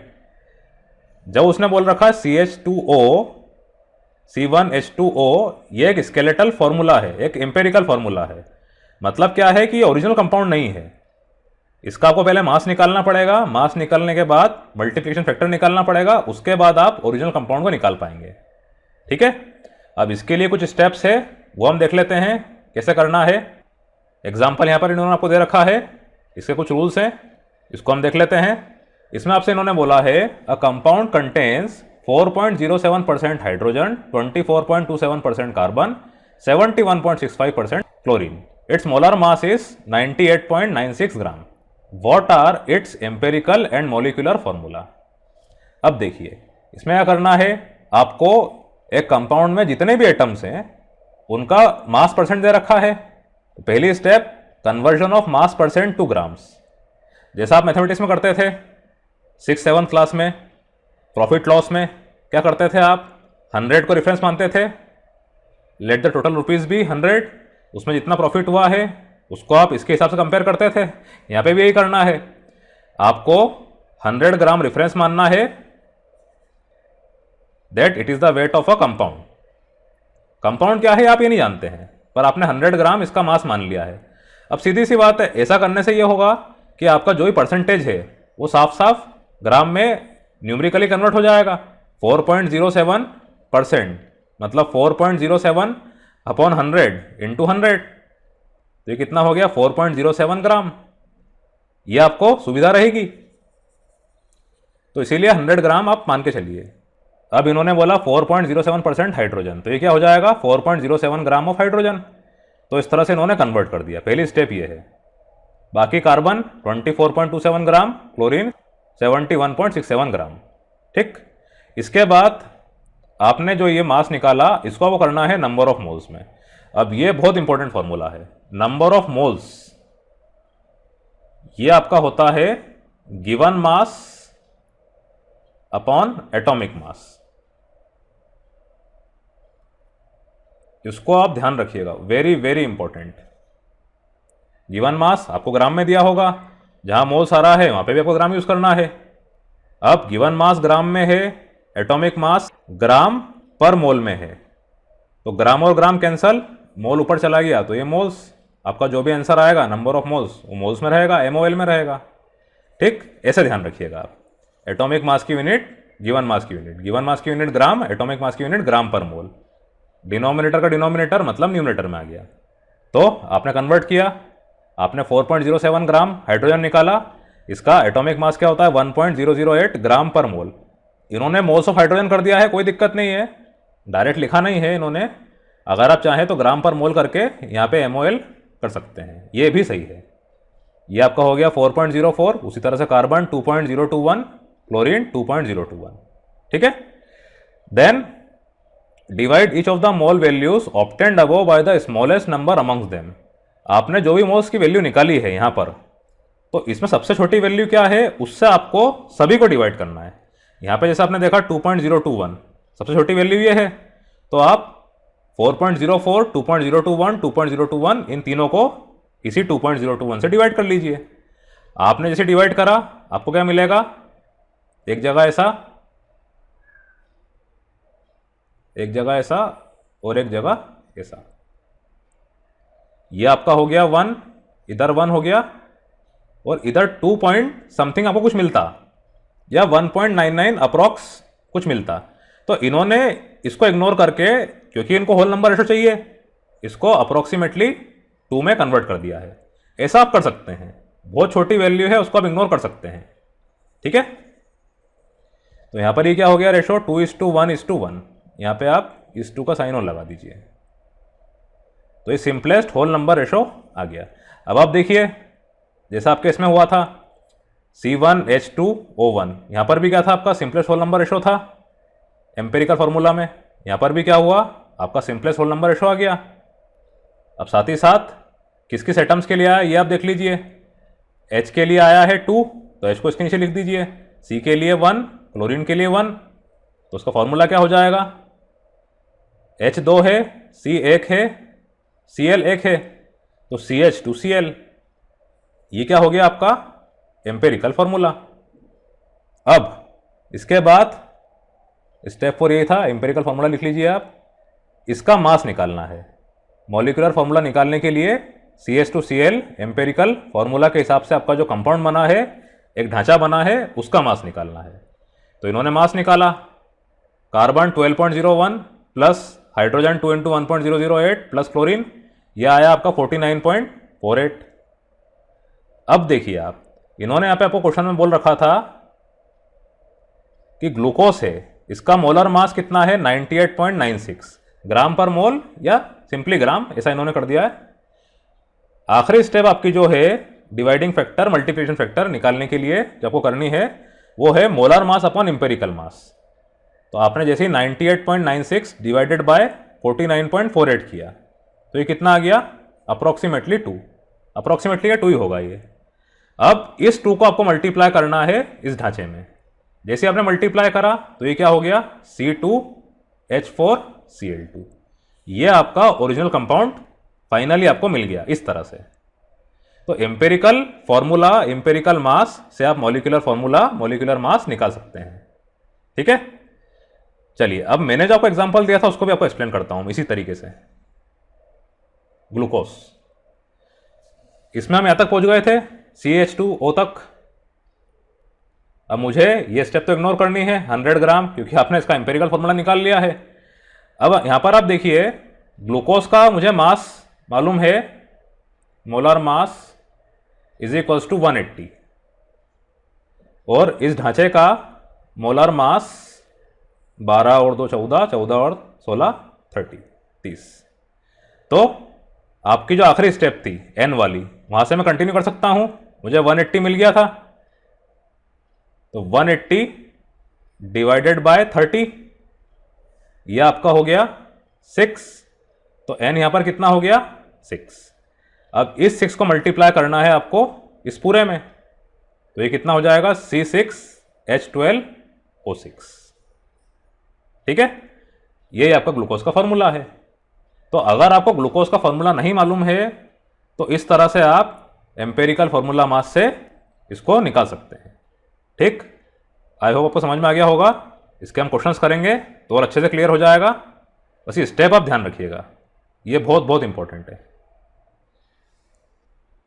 जब उसने बोल रखा है CH2O, C1H2O, ये एक स्केलेटल फॉर्मूला है, एक एम्पेरिकल फॉर्मूला है। मतलब क्या है कि ये ओरिजिनल कंपाउंड नहीं है। इसका आपको पहले मास निकालना पड़ेगा, मास निकालने के बाद मल्टीप्लिकेशन फैक्टर निकालना पड़ेगा, उसके बाद आप ओरिजिनल कंपाउंड को निकाल पाएंगे। ठीक है, अब इसके लिए कुछ स्टेप्स है, वो हम देख लेते हैं कैसे करना है। एग्जाम्पल यहां पर इन्होंने आपको दे रखा है, इसके कुछ रूल्स हैं, इसको हम देख लेते हैं। इसमें आपसे इन्होंने बोला है a compound contains 4.07% hydrogen, 24.27% carbon, 71.65% chlorine. It's molar mass is 98.96 gram. What are its empirical and molecular formula? अब देखिए इसमें क्या करना है, आपको एक कंपाउंड में जितने भी एटम्स हैं उनका मास परसेंट दे रखा है। तो पहली step, conversion of mass percent two grams. जैसा आप मैथमेटिक्स में करते थे 6th-7th क्लास में, प्रॉफिट लॉस में क्या करते थे आप? 100 को रेफरेंस मानते थे, लेट द टोटल रुपीज भी 100, उसमें जितना प्रॉफिट हुआ है उसको आप इसके हिसाब से कंपेयर करते थे। यहां पे भी यही करना है, आपको 100 ग्राम रेफरेंस मानना है, that it is the weight of a compound. Compound क्या है आप ये नहीं जानते हैं, पर आपने 100 ग्राम इसका मास मान लिया है। अब सीधी सी बात है, ऐसा करने से ये होगा कि आपका जो भी परसेंटेज है वो साफ साफ ग्राम में न्यूमेरिकली कन्वर्ट हो जाएगा। 4.07% मतलब 4.07 अपॉन 100 इंटू 100, तो ये कितना हो गया? 4.07 ग्राम। ये आपको सुविधा रहेगी, तो इसीलिए 100 ग्राम आप मान के चलिए। अब इन्होंने बोला 4.07% हाइड्रोजन, तो ये क्या हो जाएगा? 4.07 ग्राम ऑफ हाइड्रोजन। तो इस तरह से इन्होंने कन्वर्ट कर दिया, पहली स्टेप ये है। बाकी कार्बन 24.27 ग्राम, क्लोरीन 71.67 ग्राम। ठीक, इसके बाद आपने जो ये मास निकाला इसको आपको करना है नंबर ऑफ मोल्स में। अब ये बहुत इंपॉर्टेंट फॉर्मूला है, नंबर ऑफ मोल्स। ये आपका होता है given mass upon atomic mass. इसको आप ध्यान रखिएगा, very very important. Given mass आपको ग्राम में दिया होगा, जहां मोल्स आ रहा है वहां पे भी आपको ग्राम यूज करना है। अब गिवन मास ग्राम में है, एटॉमिक मास ग्राम पर मोल में है, तो ग्राम और ग्राम कैंसल, मोल ऊपर चला गया तो ये मोल्स। आपका जो भी आंसर आएगा नंबर ऑफ मोल्स वो मोल्स में रहेगा, MOL में रहेगा। ठीक, ऐसे ध्यान रखिएगा आप। एटॉमिक मास की यूनिट गिवन मास की यूनिट, गिवन मास की यूनिट ग्राम, एटॉमिक मास की यूनिट ग्राम पर मोल। डिनोमिनेटर का डिनोमिनेटर मतलब न्यूमरेटर में आ गया। तो आपने कन्वर्ट किया, आपने 4.07 ग्राम हाइड्रोजन निकाला, इसका एटॉमिक मास क्या होता है? 1.008 ग्राम पर मोल। इन्होंने मोल्स ऑफ हाइड्रोजन कर दिया है, कोई दिक्कत नहीं है, डायरेक्ट लिखा नहीं है इन्होंने। अगर आप चाहें तो ग्राम पर मोल करके यहाँ पे MOL कर सकते हैं, ये भी सही है। ये आपका हो गया 4.04। उसी तरह से कार्बन 2.021, क्लोरीन 2.021। ठीक है, then divide each of the mole values obtained above by the smallest number amongst them. आपने जो भी मोल्स की वैल्यू निकाली है यहाँ पर, तो इसमें सबसे छोटी वैल्यू क्या है उससे आपको सभी को डिवाइड करना है। यहाँ पे जैसे आपने देखा 2.021, सबसे छोटी वैल्यू ये है। तो आप 4.04, 2.021, 2.021 इन तीनों को इसी 2.021 से डिवाइड कर लीजिए। आपने जैसे डिवाइड करा आपको क्या मिलेगा, एक जगह ऐसा, एक जगह ऐसा और एक जगह ऐसा। ये आपका हो गया 1, इधर 1 हो गया और इधर 2 पॉइंट समथिंग आपको कुछ मिलता, या 1.99 अप्रॉक्स कुछ मिलता। तो इन्होंने इसको इग्नोर करके, क्योंकि इनको होल नंबर रेशो चाहिए, इसको अप्रोक्सीमेटली 2 में कन्वर्ट कर दिया है। ऐसा आप कर सकते हैं, बहुत छोटी वैल्यू है उसको आप इग्नोर कर सकते हैं। ठीक है, तो यहां पर ये क्या हो गया रेशो 2:1:1। यहां पे आप इस 2 का साइन और लगा दीजिए, तो ये सिंपलेस्ट होल नंबर रेशो आ गया। अब आप देखिए जैसा आपके इसमें हुआ था C1H2O1, यहां पर भी क्या था आपका सिंपलेस्ट होल नंबर रेशो था एम्पेरिकल फॉर्मूला में। यहां पर भी क्या हुआ आपका सिंपलेस्ट होल नंबर रेशो आ गया। अब साथ ही साथ किस किस एटम्स के लिए आया ये आप देख लीजिए। H के लिए आया है 2, तो H को इसके नीचे लिख दीजिए। C के लिए 1, क्लोरीन के लिए 1, तो उसका फॉर्मूला क्या हो जाएगा, H 2 है, C 1 है, Cl 1 है, तो CH2Cl। ये क्या हो गया आपका एम्पेरिकल फॉर्मूला। अब इसके बाद स्टेप 4 ये था, एम्पेरिकल फॉर्मूला लिख लीजिए आप। इसका मास निकालना है। मॉलिक्यूलर फॉर्मूला निकालने के लिए CH2Cl एम्पेरिकल फॉर्मूला के हिसाब से आपका जो कंपाउंड बना है, एक ढांचा बना है, उसका मास निकालना है। तो इन्होंने मास निकाला, carbon 12.01 plus hydrogen 2 × 1.008 plus chlorine, यह आया आपका 49.48। अब देखिए आप, इन्होंने यहाँ पे आपको क्वेश्चन में बोल रखा था कि ग्लूकोज है, इसका मोलर मास कितना है 98.96 ग्राम पर मोल, या सिंपली ग्राम, ऐसा इन्होंने कर दिया है। आखिरी स्टेप आपकी जो है डिवाइडिंग फैक्टर मल्टीप्लिकेशन फैक्टर निकालने के लिए जो आपको करनी है वो है मोलर मास अपॉन इंपेरिकल मास। तो आपने जैसे 98.96 डिवाइडेड बाय 49.48 किया, तो ये कितना आ गया अप्रोक्सीमेटली 2, अप्रोक्सीमेटली या 2 ही होगा ये। अब इस 2 को आपको मल्टीप्लाई करना है इस ढांचे में। जैसे आपने मल्टीप्लाई करा तो ये क्या हो गया C2H4Cl2। ये आपका ओरिजिनल कंपाउंड फाइनली आपको मिल गया इस तरह से। तो एम्पेरिकल फॉर्मूला, एम्पेरिकल मास से आप मॉलिक्यूलर फॉर्मूला, मॉलिक्यूलर मास निकाल सकते हैं। ठीक है, चलिए अब मैंने जो आपको एग्जांपल दिया था उसको भी आपको एक्सप्लेन करता हूं इसी तरीके से। ग्लूकोज, इसमें हम यहां तक पहुंच गए थे CH2O तक। अब मुझे ये स्टेप तो इग्नोर करनी है 100 ग्राम, क्योंकि आपने इसका एम्पेरिकल फॉर्मूला निकाल लिया है। अब यहां पर आप देखिए ग्लूकोज का मुझे मास मालूम है, molar mass is equals to 180, और इस ढांचे का मोलर मास 12 और 2 14, 14 और 16 30। तो आपकी जो आखिरी स्टेप थी n वाली, वहां से मैं कंटिन्यू कर सकता हूं। मुझे 180 मिल गया था, तो 180 डिवाइडेड बाय 30, यह आपका हो गया 6। तो n यहां पर कितना हो गया 6। अब इस 6 को मल्टीप्लाई करना है आपको इस पूरे में, तो ये कितना हो जाएगा C6H12O6। ठीक है, ये आपका ग्लूकोज का फॉर्मूला है। तो अगर आपको ग्लूकोज का फॉर्मूला नहीं मालूम है तो इस तरह से आप एम्पेरिकल फॉर्मूला मास से इसको निकाल सकते हैं। ठीक, आई होप आपको समझ में आ गया होगा। इसके हम क्वेश्चंस करेंगे तो और अच्छे से क्लियर हो जाएगा। बस ये स्टेप आप ध्यान रखिएगा, ये बहुत बहुत इंपॉर्टेंट है।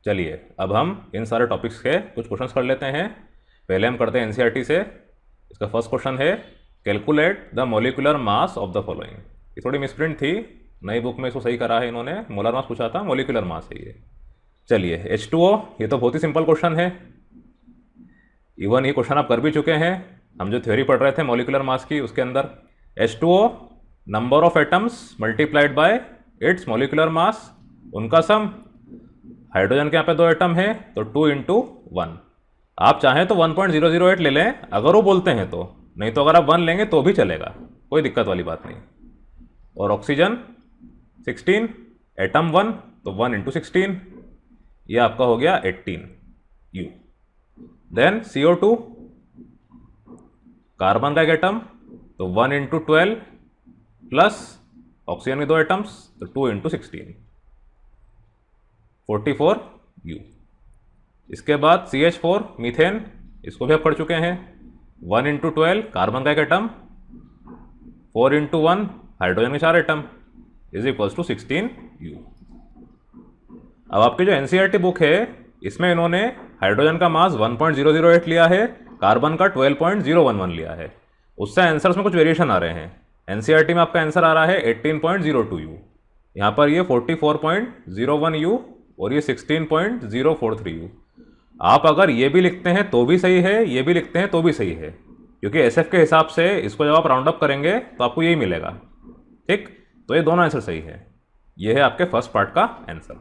चलिए अब हम इन सारे टॉपिक्स के कुछ क्वेश्चंस कर लेते हैं। पहले हम करते हैं एनसीईआरटी से। इसका फर्स्ट क्वेश्चन है calculate the molecular mass of the following. ये थोड़ी मिसप्रिंट थी, नई बुक में इसको सही करा है इन्होंने, मोलर मास पूछा था, मोलिकुलर मास है ये। चलिए H2O, ये तो बहुत ही सिंपल क्वेश्चन है, इवन ये क्वेश्चन आप कर भी चुके हैं। हम जो थ्योरी पढ़ रहे थे मोलिकुलर मास की, उसके अंदर H2O number of atoms multiplied by it's molecular mass, उनका सम। हाइड्रोजन के यहाँ पे 2 एटम है तो 2 × 1। आप चाहें तो 1.008 ले लें अगर वो बोलते हैं तो, नहीं तो अगर आप 1 लेंगे तो भी चलेगा, कोई दिक्कत वाली बात नहीं। और ऑक्सीजन 16, एटम 1, तो 1 × 16, ये आपका हो गया 18 U। देन CO2, कार्बन का एक एटम तो 1 इंटू 12 प्लस ऑक्सीजन के 2 एटम्स तो 2 इंटू 16 44 U। इसके बाद CH4 मीथेन, इसको भी आप पढ़ चुके हैं। 1 इंटू 12 कार्बन का एक एटम, 4 इंटू 1 हाइड्रोजन के 4 atom is equals to 16 U। अब आपकी जो NCERT बुक है इसमें इन्होंने हाइड्रोजन का मास 1.008 लिया है, कार्बन का 12.011 लिया है। उससे आंसर्स में कुछ वेरिएशन आ रहे हैं। NCERT में आपका आंसर आ रहा है 18.02 U, यहाँ पर ये 44.01 U और ये 16.043 U। आप अगर ये भी लिखते हैं तो भी सही है, ये भी लिखते हैं तो भी सही है, क्योंकि SF के हिसाब से इसको जब आप राउंड अप करेंगे तो आपको यही मिलेगा। ठीक, तो ये दोनों आंसर सही है। ये है आपके फर्स्ट पार्ट का आंसर।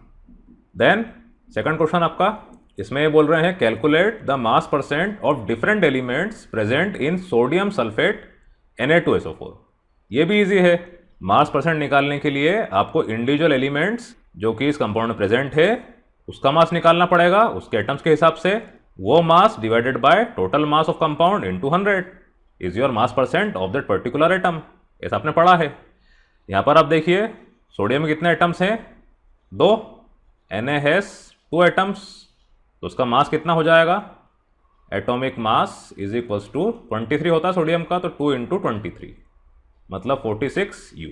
देन सेकंड क्वेश्चन आपका, इसमें ये बोल रहे हैं calculate the mass percent of different elements present in sodium sulphate Na2SO4। ये भी इजी है। मास परसेंट निकालने के लिए आपको इंडिविजुअल एलिमेंट्स जो कि इस कंपाउंड में प्रेजेंट है उसका मास निकालना पड़ेगा, उसके एटम्स के हिसाब से। वो mass divided by total mass of compound into 100 is your mass percent of that particular atom. ऐसा आपने पढ़ा है। यहाँ पर आप देखिए सोडियम में कितने एटम्स हैं, 2, Na has 2 एटम्स, तो उसका मास कितना हो जाएगा, atomic mass is equals to 23 होता है सोडियम का, तो 2 इंटू 23 मतलब 46 U।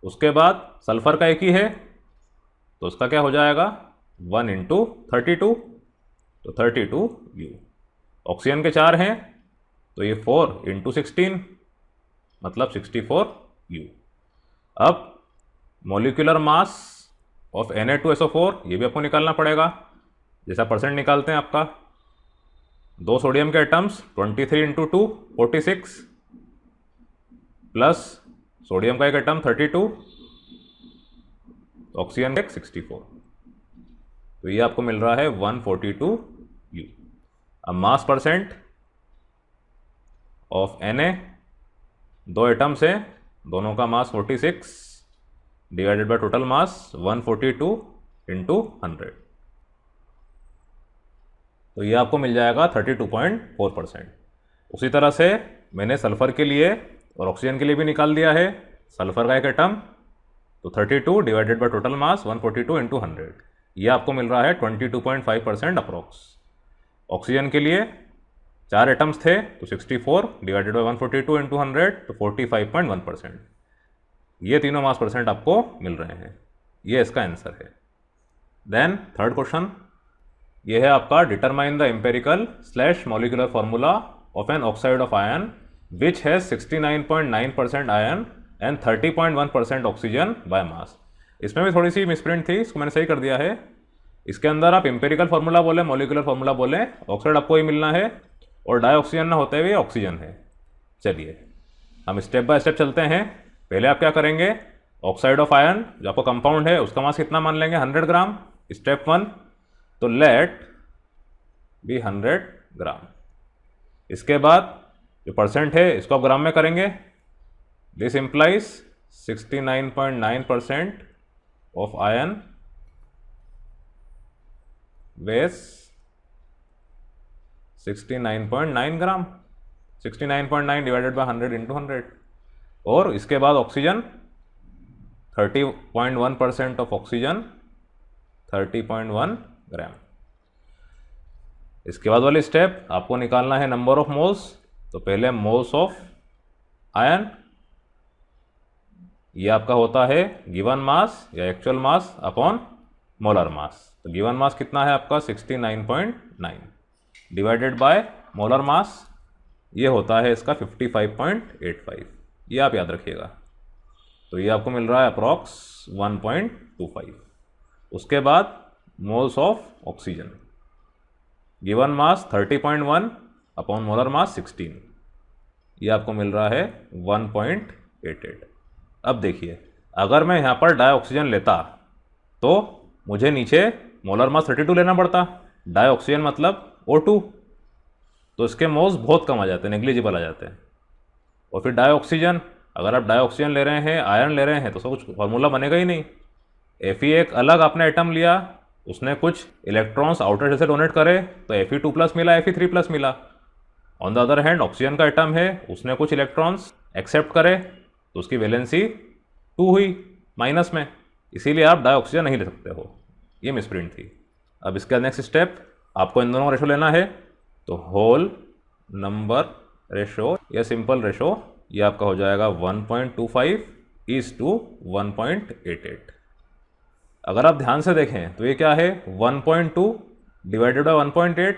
उसके बाद सल्फर का एक ही है तो उसका क्या हो जाएगा 1 इंटू 32 तो 32 U। ऑक्सीजन के 4 हैं तो ये 4 इंटू 16 मतलब 64 U। अब मॉलिक्यूलर मास ऑफ Na2SO4 ये भी आपको निकालना पड़ेगा, जैसा परसेंट निकालते हैं आपका। 2 सोडियम के एटम्स 23 इंटू 2 46 प्लस सोडियम का एक एटम 32, ऑक्सीजन का 64, तो ये आपको मिल रहा है 142 U। अब मास परसेंट ऑफ Na, 2 एटम्स है, दोनों का मास 46 divided by total mass 142 into 100, तो ये आपको मिल जाएगा 32.4%। उसी तरह से मैंने सल्फर के लिए और ऑक्सीजन के लिए भी निकाल दिया है। सल्फर का एक एटम तो 32 divided by total mass 142 into 100, ये आपको मिल रहा है 22.5% अप्रॉक्स। ऑक्सीजन के लिए 4 एटम्स थे तो 64 डिवाइडेड बाय 142 इंटू 100 तो 45.1%। ये तीनों मास परसेंट आपको मिल रहे हैं, ये इसका आंसर है। देन थर्ड क्वेश्चन, ये है आपका determine the empirical / molecular formula of an oxide of iron which has 69.9% iron and 30.1% oxygen by mass. इसमें भी थोड़ी सी मिसप्रिंट थी, इसको मैंने सही कर दिया है। इसके अंदर आप एम्पेरिकल फार्मूला बोले, मॉलिक्यूलर फार्मूला बोले, ऑक्साइड आपको ही मिलना है और डाइऑक्सीजन ना होते हुए ऑक्सीजन है। चलिए हम स्टेप बाय स्टेप चलते हैं। पहले आप क्या करेंगे, ऑक्साइड ऑफ आयन जो आपका कंपाउंड है उसका मास कितना मान लेंगे, 100 ग्राम। स्टेप 1, तो लेट बी 100 ग्राम। इसके बाद जो परसेंट है इसको आप ग्राम में करेंगे। दिस इंप्लाइज 69.9% ऑफ आयन वेस 69.9 ग्राम, 69.9 डिवाइडेड बाय 100 इंटू 100। और इसके बाद ऑक्सीजन 30.1% ऑफ ऑक्सीजन 30.1 ग्राम। इसके बाद वाली स्टेप आपको निकालना है नंबर ऑफ मोल्स। तो पहले मोल्स ऑफ आयन, ये आपका होता है गिवन मास या एक्चुअल मास अपॉन मोलर मास। तो गिवन मास कितना है आपका 69.9 डिवाइडेड बाय मोलर मास, ये होता है इसका 55.85। ये आप याद रखिएगा। तो ये आपको मिल रहा है अप्रॉक्स 1.25। उसके बाद moles of oxygen, given mass 30.1 upon molar मास 16, ये आपको मिल रहा है 1.88। अब देखिए अगर मैं यहाँ पर डाइऑक्सीजन लेता तो मुझे नीचे मोलर मास 32 लेना पड़ता। डाइऑक्सीजन मतलब O2, तो इसके मोल्स बहुत कम आ जाते हैं, नेग्लिजिबल आ जाते हैं। और फिर डाइऑक्सीजन, अगर आप डाइऑक्सीजन ले रहे हैं, आयरन ले रहे हैं, तो उसका कुछ फार्मूला बनेगा ही नहीं। Fe एक अलग आपने एटम लिया, उसने कुछ इलेक्ट्रॉन्स आउटर से डोनेट करे तो Fe2+ मिला, Fe3+ मिला। On the other hand oxygen का एटम है, उसने कुछ इलेक्ट्रॉन्स एक्सेप्ट करे तो उसकी वैलेंसी 2 हुई माइनस में, इसीलिए आप डाइऑक्सीजन नहीं ले सकते हो। ये मिसप्रिंट थी। अब इसका नेक्स्ट स्टेप आपको इन दोनों रेशो लेना है, तो होल नंबर रेशो या सिंपल रेशो ये आपका हो जाएगा 1.25:1.88। अगर आप ध्यान से देखें तो ये क्या है, 1.2 डिवाइडेड बाई 1.8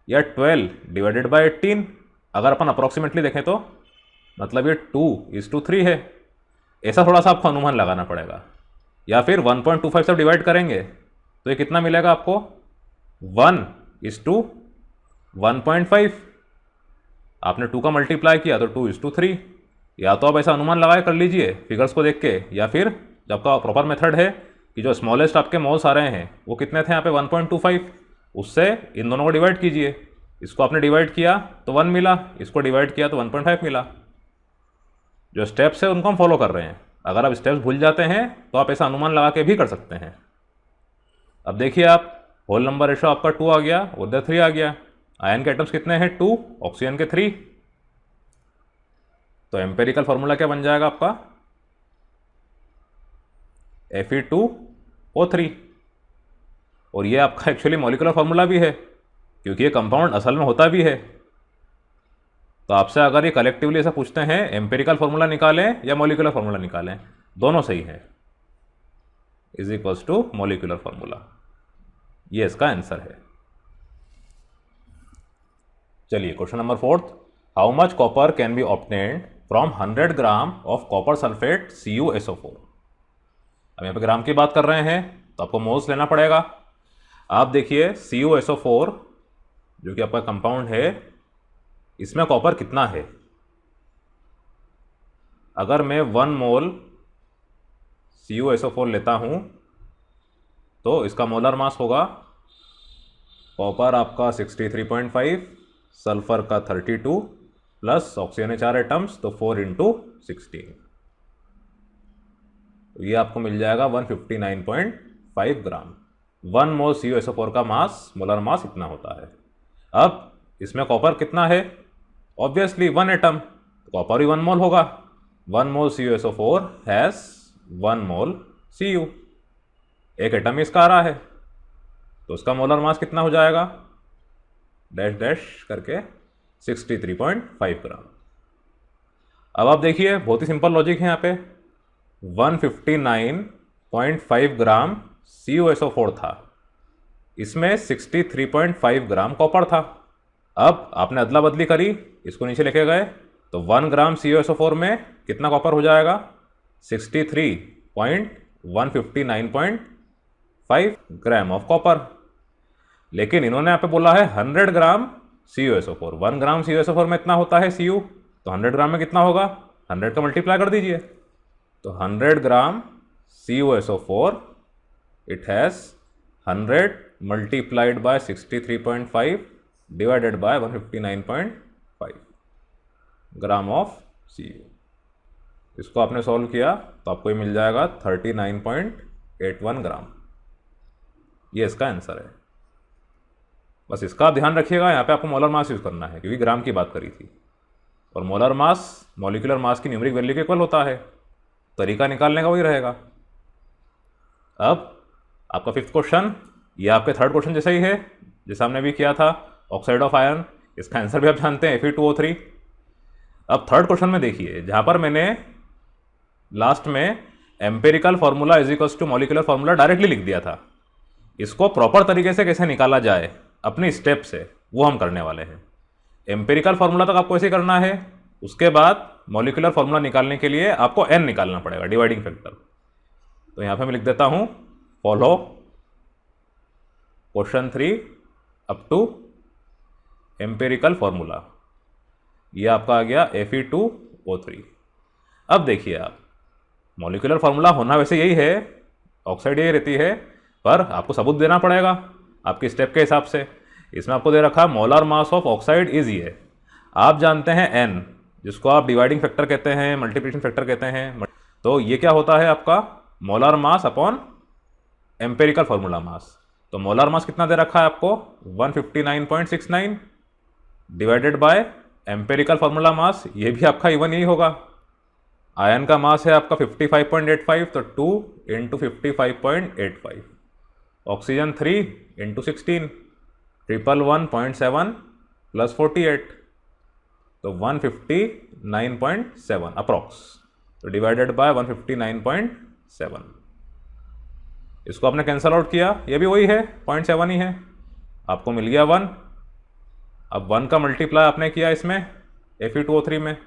या 12 डिवाइडेड बाई 18। अगर अपन अप्रॉक्सीमेटली देखें तो मतलब ये 2:3 है। ऐसा थोड़ा सा आपको अनुमान लगाना पड़ेगा, या फिर 1.25 से डिवाइड करेंगे तो ये कितना मिलेगा आपको, 1:1.5। आपने 2 का मल्टीप्लाई किया तो 2:3। या तो आप ऐसा अनुमान लगाए कर लीजिए फिगर्स को देख के, या फिर जब का प्रॉपर मेथड है कि जो स्मॉलेस्ट आपके मोल्स आ रहे हैं वो कितने थे यहाँ पे 1.25, उससे इन दोनों को डिवाइड कीजिए। इसको आपने डिवाइड किया तो 1 मिला, इसको डिवाइड किया तो 1.5 मिला। जो स्टेप्स है उनको हम फॉलो कर रहे हैं। अगर आप स्टेप्स भूल जाते हैं तो आप ऐसा अनुमान लगा के भी कर सकते हैं। अब देखिए आप, होल नंबर रेशो आपका 2 आ गया, उधर 3 आ गया। आयन के एटम्स कितने हैं, 2, ऑक्सीजन के 3। तो एम्पेरिकल फॉर्मूला क्या बन जाएगा आपका, Fe2O3। और ये आपका एक्चुअली मॉलिक्यूलर फार्मूला भी है, क्योंकि ये कंपाउंड असल में होता भी है। तो आपसे अगर ये कलेक्टिवली ऐसा पूछते हैं एम्पेरिकल फार्मूला निकालें या मॉलिक्यूलर फार्मूला निकालें, दोनों सही है, is equals to molecular formula. ये इसका आंसर है। चलिए question number 4, how much copper can be obtained from 100 gram of copper sulphate CuSO4। अब यहाँ पे ग्राम की बात कर रहे हैं तो आपको मोल्स लेना पड़ेगा। आप देखिए CuSO4 जो कि आपका कंपाउंड है, इसमें कॉपर कितना है। अगर मैं 1 मोल CuSO4 लेता हूं तो इसका मोलर मास होगा, कॉपर आपका 63.5, सल्फर का 32 प्लस ऑक्सीजन है 4 एटम्स, तो 4 × 16, तो ये आपको मिल जाएगा 159.5 ग्राम। 1 मोल CuSO4 का मास, मोलर मास इतना होता है। अब इसमें कॉपर कितना है, ऑब्वियसली 1 एटम, कॉपर भी 1 मोल होगा। 1 मोल CuSO4 हैज 1 मोल Cu, एक एटम इसका आ रहा है, तो उसका मोलर मास कितना हो जाएगा, डैश डैश करके 63.5 ग्राम। अब आप देखिए बहुत ही सिंपल लॉजिक है यहाँ पे, 159.5 ग्राम CuSO4 था, इसमें 63.5 ग्राम कॉपर था। अब आपने अदला बदली करी, इसको नीचे लेके गए, तो 1 ग्राम CuSO4 में कितना कॉपर हो जाएगा, 63.159.5 ग्राम ऑफ कॉपर। लेकिन इन्होंने यहाँ पे बोला है 100 ग्राम CuSO4। 1 ग्राम CuSO4 में इतना होता है Cu, तो 100 ग्राम में कितना होगा, 100 का मल्टीप्लाई कर दीजिए, तो 100 ग्राम CuSO4 it has 100 multiplied by 63.5 divided by 159.5 gram of Cu। इसको आपने सॉल्व किया तो आपको ये मिल जाएगा 39.81 ग्राम। ये इसका आंसर है। बस इसका ध्यान रखिएगा, यहाँ पे आपको मोलर मास यूज़ करना है क्योंकि ग्राम की बात करी थी, और मोलर मास मॉलिक्यूलर मास की न्यूमेरिक वैल्यू के इक्वल होता है। तरीका निकालने का वही रहेगा। अब आपका 5th क्वेश्चन, ये आपके 3rd क्वेश्चन जैसा ही है जैसा हमने भी किया था, ऑक्साइड ऑफ आयरन। इसका आंसर भी आप जानते हैं, Fe2O3। अब 3rd क्वेश्चन में देखिए, जहाँ पर मैंने लास्ट में empirical formula is equals to molecular formula directly लिख दिया था, इसको प्रॉपर तरीके से कैसे निकाला जाए अपनी स्टेप से, वो हम करने वाले हैं। एम्पेरिकल फार्मूला तक आपको ऐसे करना है, उसके बाद मॉलिक्यूलर फार्मूला निकालने के लिए आपको n निकालना पड़ेगा, डिवाइडिंग फैक्टर। तो यहाँ पे मैं लिख देता हूँ, follow question 3 up to empirical formula. ये आपका आ गया Fe2O3। अब देखिए आप, मॉलिक्यूलर फार्मूला होना वैसे यही है, ऑक्साइड यही रहती है, पर आपको सबूत देना पड़ेगा आपकी स्टेप के हिसाब से। इसमें आपको दे रखा molar mass of oxide is ये, आप जानते हैं n, जिसको आप डिवाइडिंग फैक्टर कहते हैं, मल्टीप्लिकेशन फैक्टर कहते हैं। तो ये क्या होता है आपका molar mass upon empirical formula mass. तो मोलर मास कितना दे रखा है आपको, 159.69 डिवाइडेड बाय एम्पेरिकल फार्मूला मास ये भी आपका इवन यही होगा। आयन का मास है आपका 55.85, तो 2 इंटू 55.85, ऑक्सीजन 3 इंटू 16, 111.7 प्लस 48, तो 159.7 अप्रॉक्स, तो डिवाइडेड बाय 159.7। इसको आपने कैंसल आउट किया, ये भी वही है 0.7 ही है, आपको मिल गया 1। अब 1 का मल्टीप्लाई आपने किया इसमें Fe2O3 में,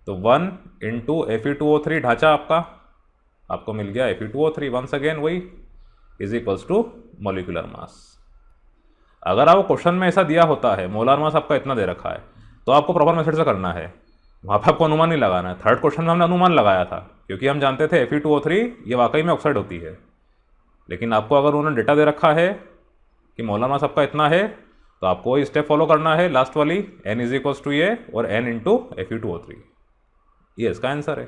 तो 1 इंटू Fe2O3 ढांचा आपको मिल गया Fe2O3, वंस अगेन वही is equals to molecular mass. अगर आपको क्वेश्चन में ऐसा दिया होता है मोलार मास आपका इतना दे रखा है, तो आपको प्रॉपर मेथड से करना है, वहाँ पर आपको अनुमान नहीं लगाना है। थर्ड क्वेश्चन में हमने अनुमान लगाया था, क्योंकि हम जानते थे Fe2O3 ये वाकई में ऑक्साइड होती है। लेकिन आपको अगर उन्होंने डेटा दे रखा है कि मोलार मास आपका इतना है, तो आपको वही स्टेप फॉलो करना है, लास्ट वाली n इज इक्वल्स टू ये और n इंटू Fe2O3, ये इसका आंसर है।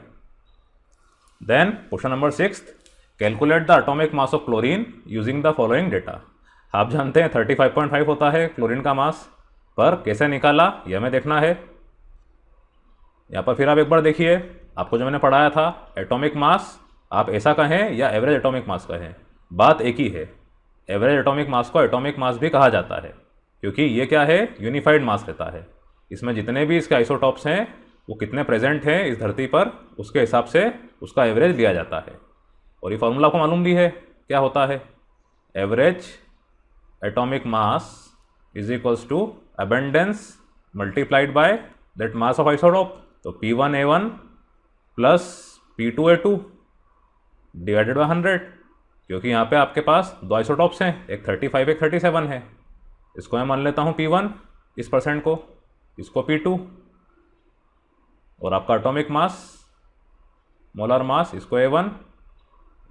Then question number 6, calculate the atomic mass of chlorine using the following data. आप जानते हैं 35.5 होता है क्लोरीन का मास, पर कैसे निकाला ये हमें देखना है। यहाँ पर फिर आप एक बार देखिए, आपको जो मैंने पढ़ाया था एटॉमिक मास आप ऐसा कहें या एवरेज एटॉमिक मास कहें, बात एक ही है। एवरेज एटॉमिक मास को एटॉमिक मास भी कहा जाता है, क्योंकि ये क्या है, यूनिफाइड मास रहता है। इसमें जितने भी इसके आइसोटॉप्स हैं वो कितने प्रेजेंट हैं इस धरती पर, उसके हिसाब से उसका एवरेज लिया जाता है। और ये फॉर्मूला आपको मालूम भी है क्या होता है, average atomic mass is equals to abundance multiplied by that mass of isotope, तो P1A1 plus P2A2 divided by 100, क्योंकि यहाँ पे आपके पास दो आइसोटॉप्स हैं, एक 35 एक 37 है। इसको मैं मान लेता हूँ P1, इस परसेंट को, इसको P2, और आपका एटॉमिक मास मोलर मास इसको A1,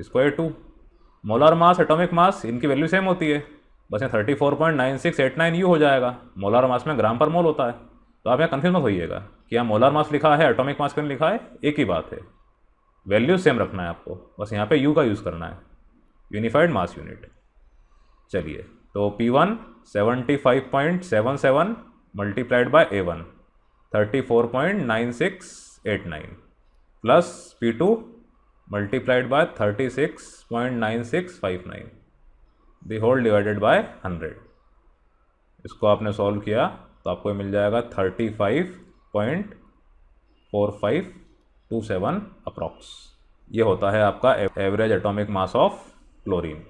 इसको A2। Molar mass atomic mass इनकी वैल्यू सेम होती है, बस यहाँ 34.9689 यू हो जाएगा। मोलर मास में ग्राम पर मोल होता है, तो आप यहाँ कन्फ्यूज मत होइएगा कि यहाँ मोलर मास लिखा है एटॉमिक मास क्यों लिखा है, एक ही बात है, वैल्यू सेम रखना है आपको, बस यहाँ पे यू का यूज़ करना है, यूनिफाइड मास यूनिट। चलिए, तो P1 75.77 multiplied by A1 34.9689 plus P2 multiplied by 36.9659 the whole divided by 100। इसको आपने सॉल्व किया तो आपको मिल जाएगा 35.4527 अप्रॉक्स। ये होता है आपका average atomic mass of chlorine,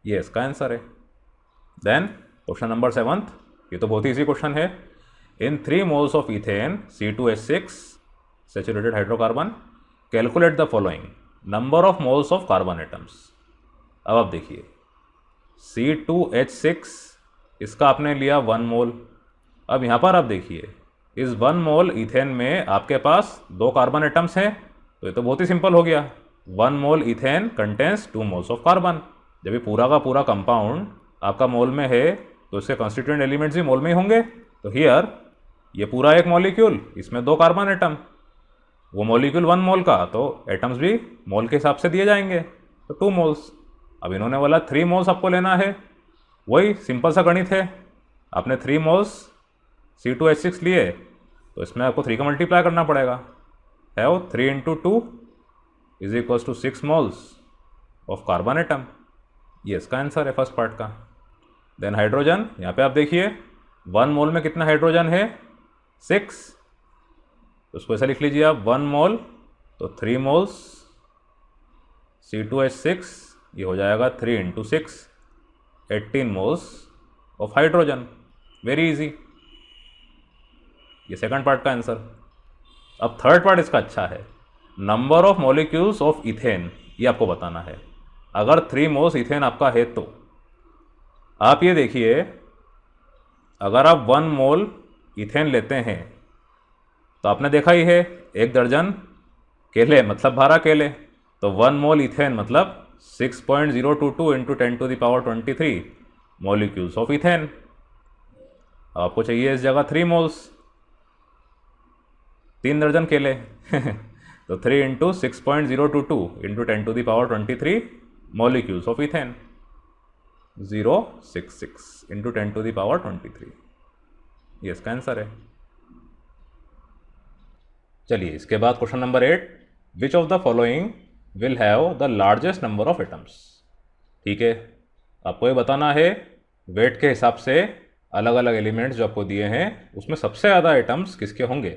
ये इसका आंसर है। देन क्वेश्चन नंबर 7, ये तो बहुत ही इजी क्वेश्चन है। इन 3 moles of ethane C2H6 saturated hydrocarbon, calculate the following number of moles of carbon atoms. अब आप देखिए C2H6 इसका आपने लिया 1 मोल। अब यहाँ पर आप देखिए इस 1 मोल इथेन में आपके पास 2 कार्बन एटम्स हैं, तो ये तो बहुत ही सिंपल हो गया। 1 mole ethane contains 2 moles of carbon. जब ये पूरा का पूरा कंपाउंड आपका मोल में है तो इसके कॉन्स्टिट्यूएंट एलिमेंट्स भी मोल में ही होंगे। तो हियर ये पूरा एक मॉलिक्यूल, इसमें 2 कार्बन एटम, वो मॉलिक्यूल 1 मोल का, तो एटम्स भी मोल के हिसाब से दिए जाएंगे, तो 2 मोल्स। अब इन्होंने बोला 3 मोल्स आपको लेना है, वही सिंपल सा गणित है। आपने 3 मोल्स C2H6 लिए तो इसमें आपको 3 का मल्टीप्लाई करना पड़ेगा, है वो 3 into 2 is equals to 6 moles of carbon atom. ये इसका आंसर है फर्स्ट पार्ट का। देन हाइड्रोजन, यहाँ पे आप देखिए 1 मोल में कितना हाइड्रोजन है, 6, तो उसको ऐसा लिख लीजिए आप 1 मोल तो 3 मोल्स C2H6, ये हो जाएगा 3 into 6 18 moles of hydrogen. Very easy, ये सेकंड पार्ट का आंसर। अब थर्ड पार्ट इसका अच्छा है, number of molecules of ethane, ये आपको बताना है। अगर 3 मोल्स इथेन आपका है तो आप ये देखिए, अगर आप 1 मोल इथेन लेते हैं तो आपने देखा ही है 1 दर्जन केले मतलब 12 केले, तो 1 मोल इथेन मतलब 6.022 into 10 to the power 23 molecules of ethane. आपको चाहिए इस जगह 3 मोल्स, 3 दर्जन केले तो 3 into 6.022 into 10 to the power 23 molecules of ethane, 066 into 10 to the power 23। ये इसका आंसर है। चलिए इसके बाद question number 8, which of the following will have the largest number of atoms. ठीक है, आपको ये बताना है वेट के हिसाब से अलग अलग एलिमेंट्स जो आपको दिए हैं उसमें सबसे ज़्यादा एटम्स किसके होंगे।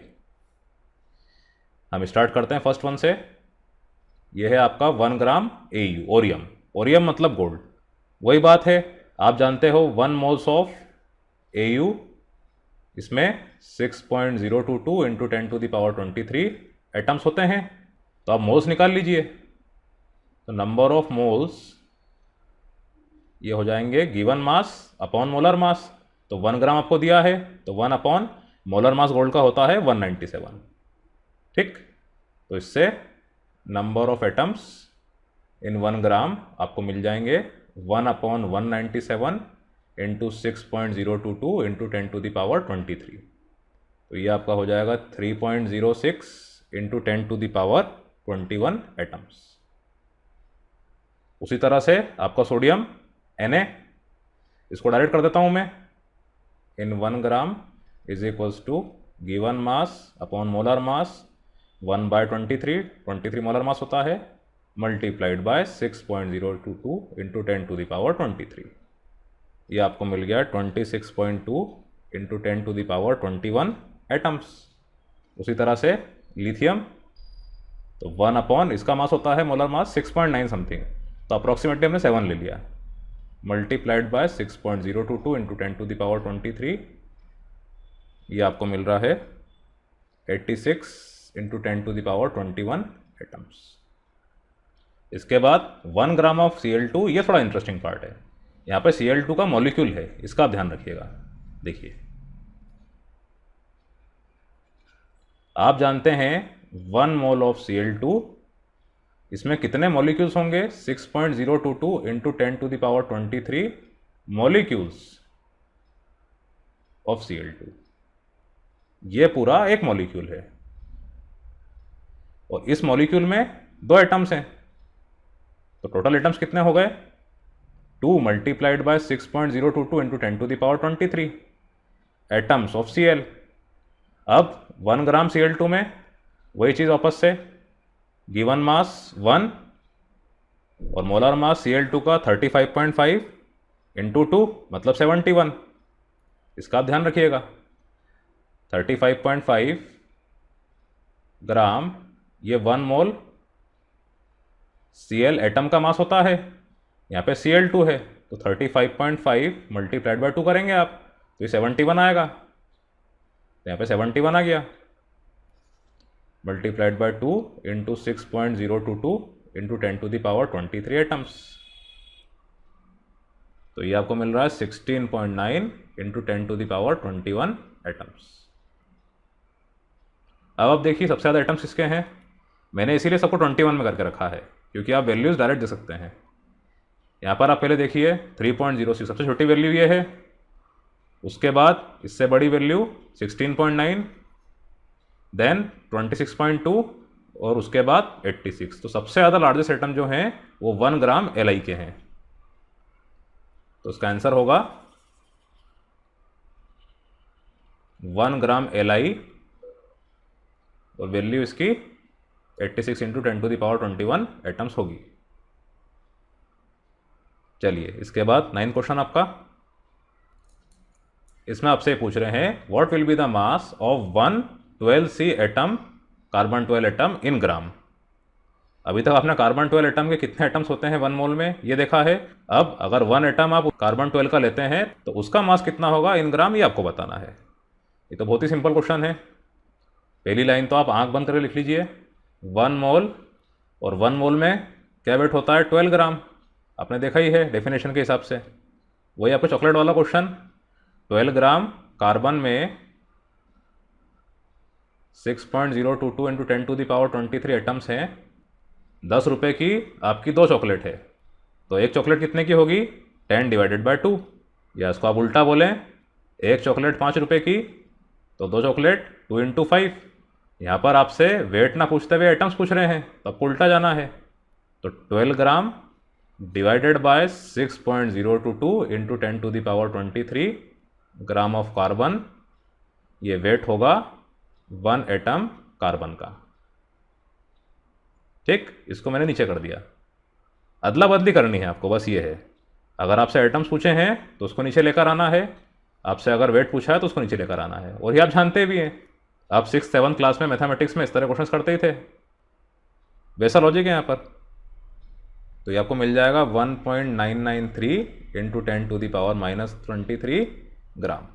हम स्टार्ट करते हैं फर्स्ट वन से। यह है आपका 1 ग्राम AU, ओरियम। ओरियम मतलब गोल्ड। वही बात है, आप जानते हो 1 मोल्स ऑफ AU, इसमें 6.022 इंटू 10⁻23 एटम्स होते हैं। तो आप मोल्स निकाल लीजिए। तो नंबर ऑफ मोल्स ये हो जाएंगे गिवन मास अपॉन मोलर मास। तो 1 ग्राम आपको दिया है तो 1 अपॉन मोलर मास गोल्ड का होता है 197। ठीक, तो इससे नंबर ऑफ एटम्स इन 1 ग्राम आपको मिल जाएंगे 1 अपॉन 197 इंटू 6.022 इंटू 10⁻23। तो ये आपका हो जाएगा 3.06 इंटू 10⁻21 एटम्स। उसी तरह से आपका सोडियम Na, इसको डायरेक्ट कर देता हूं मैं। In 1 gram is equals to given mass upon molar mass 1/23 molar mass होता है, मल्टीप्लाइड बाय 6.022 इंटू 10⁻23। ये आपको मिल गया 26.2 इंटू 10⁻21 एटम्स। उसी तरह से लिथियम, तो 1 अपॉन इसका मास होता है मोलर मास 6.9 समथिंग, तो अप्रॉक्सीमेटली हमने 7 ले लिया, मल्टीप्लाइड बाय 6.022 इंटू 10⁻23। ये आपको मिल रहा है 86 इंटू 10⁻21 एटम्स। इसके बाद 1 ग्राम ऑफ Cl2, ये थोड़ा इंटरेस्टिंग पार्ट है। यहाँ पे Cl2 का मॉलिक्यूल है, इसका आप ध्यान रखिएगा। देखिए, आप जानते हैं 1 मोल ऑफ Cl2, इसमें कितने मॉलिक्यूल्स होंगे? 6.022 इंटू 10⁻23 मॉलिक्यूल्स ऑफ Cl2। ये पूरा एक मॉलिक्यूल है और इस मॉलिक्यूल में 2 एटम्स हैं। तो टोटल एटम्स कितने हो गए? 2 multiplied by 6.022 into 10⁻23 atoms of Cl। अब 1 ग्राम Cl2 में वही चीज़ वापस से, गिवन मास 1 और मोलर मास Cl2 का 35.5 इंटू 2 मतलब 71। इसका आप ध्यान रखिएगा। 35.5 ग्राम, ये 1 मोल Cl एटम का मास होता है, यहाँ पे Cl2 है, तो 35.5 मल्टीप्लाइड बाय 2 करेंगे आप, तो ये 71 आएगा। तो यहाँ पे 71 आ गया, multiplied by 2 into 6.022 into 10⁻23 atoms. तो ये आपको मिल रहा है 16.9 इंटू 10⁻21 एटम्स। अब आप देखिए सबसे ज़्यादा एटम्स किसके हैं। मैंने इसीलिए सबको 21 में करके रखा है क्योंकि आप वैल्यूज़ डायरेक्ट दे सकते हैं। यहाँ पर आप पहले देखिए 3.06 सबसे छोटी वैल्यू ये है, उसके बाद इससे बड़ी वैल्यू 16.9, देन 26.2 और उसके बाद 86। तो सबसे ज़्यादा लार्जेस्ट एटम जो हैं वो 1 ग्राम Li के हैं। तो उसका आंसर होगा 1 ग्राम Li और वैल्यू इसकी 86 इंटू 10⁻21 एटम्स होगी। चलिए इसके बाद 9 क्वेश्चन आपका, इसमें आपसे पूछ रहे हैं what will be the mass of 1 12C atom, carbon 12 atom in gram. अभी तक आपने कार्बन 12 एटम के कितने एटम्स होते हैं 1 मोल में ये देखा है। अब अगर 1 एटम आप कार्बन 12 का लेते हैं तो उसका मास कितना होगा इन ग्राम, ये आपको बताना है। ये तो बहुत ही सिंपल क्वेश्चन है। पहली लाइन तो आप आंख बंद करके लिख लीजिए, 1 मोल, और 1 मोल में क्या वेट होता है 12 ग्राम। आपने देखा ही है डेफिनेशन के हिसाब से। वही आपको चॉकलेट वाला क्वेश्चन, 12 ग्राम कार्बन में 6.022 इंटू 10⁻23 एटम्स हैं। 10 रुपये की आपकी 2 चॉकलेट है, तो एक चॉकलेट कितने की होगी 10 डिवाइडेड बाय 2, या इसको आप उल्टा बोलें, एक चॉकलेट 5 रुपये की तो 2 चॉकलेट 2 इंटू 5। यहाँ पर आपसे वेट ना पूछते हुए एटम्स पूछ रहे हैं तो आपको उल्टा जाना है। तो 12 gram divided by 6.022 into 10⁻23 gram of carbon ये वेट होगा 1 एटम कार्बन का। ठीक, इसको मैंने नीचे कर दिया। अदला बदली करनी है आपको, बस ये है। अगर आपसे एटम्स पूछे हैं तो उसको नीचे लेकर आना है, आपसे अगर वेट पूछा है तो उसको नीचे लेकर आना है। और ये आप जानते भी हैं, आप 6th-7th क्लास में मैथमेटिक्स में इस तरह क्वेश्चंस करते ही थे। वैसा लॉजिक है यहाँ पर। तो ये आपको मिल जाएगा 1.993 इंटू 10⁻⁻23 ग्राम।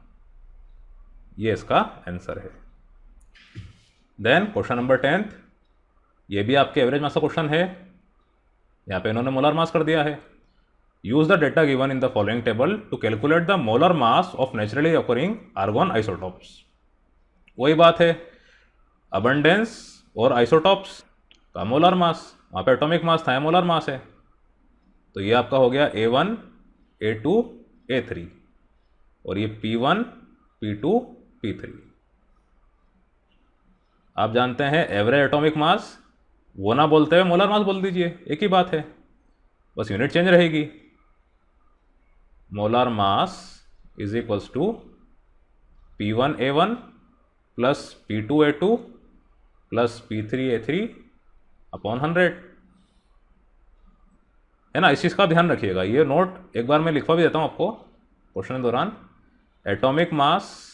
ये इसका आंसर है। देन क्वेश्चन नंबर 10th, ये भी आपके एवरेज मास का क्वेश्चन है। यहाँ पे इन्होंने मोलर मास कर दिया है। Use the data given in the following table to calculate the molar mass of naturally occurring argon isotopes. वही बात है, अबंडेंस और आइसोटॉप्स का मोलर मास, वहाँ पे एटॉमिक मास था, मोलर मास है। तो ये आपका हो गया A1, A2, A3, और ये P1, P2, P3। आप जानते हैं एवरेज एटॉमिक मास, वो ना बोलते हुए मोलर मास बोल दीजिए, एक ही बात है, बस यूनिट चेंज रहेगी। Molar mass is equals to P1A1 plus P2A2 plus P3A3 upon 100, है ना। इस चीज़ का ध्यान रखिएगा। ये नोट एक बार मैं लिखवा भी देता हूँ आपको क्वेश्चन के दौरान। एटॉमिक मास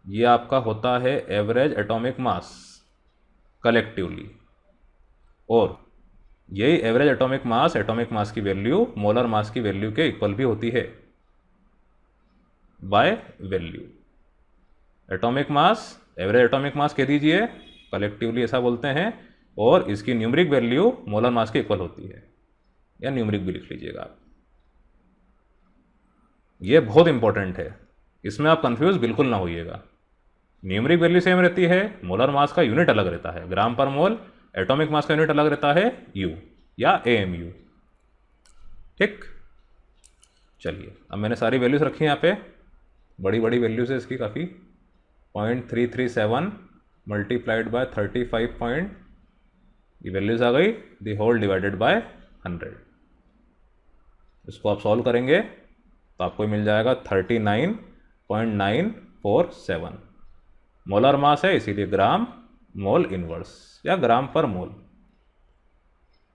ये आपका होता है एवरेज एटॉमिक मास कलेक्टिवली, और यही एवरेज एटॉमिक मास की वैल्यू मोलर मास की वैल्यू के इक्वल भी होती है by value. Atomic mass, average atomic मास कह दीजिए, कलेक्टिवली ऐसा बोलते हैं, और इसकी न्यूमरिक वैल्यू मोलर मास के इक्वल होती है, या न्यूमरिक भी लिख लीजिएगा आप। ये बहुत इंपॉर्टेंट है, इसमें आप कंफ्यूज बिल्कुल ना होइएगा। न्यूमरिक वैल्यू सेम रहती है, मोलर मास का यूनिट अलग रहता है, ग्राम पर मोल। एटॉमिक मास का यूनिट अलग रहता है यू या AMU। ठीक, चलिए अब मैंने सारी वैल्यूज रखी हैं यहाँ पे, बड़ी बड़ी वैल्यूज है इसकी काफ़ी। 0.337 मल्टीप्लाइड बाय 35 पॉइंट, ये वैल्यूज आ गई, दी होल डिवाइडेड बाय 100। इसको आप सॉल्व करेंगे तो आपको मिल जाएगा 39.947। मोलर मास है इसीलिए ग्राम मोल इनवर्स या ग्राम पर मोल।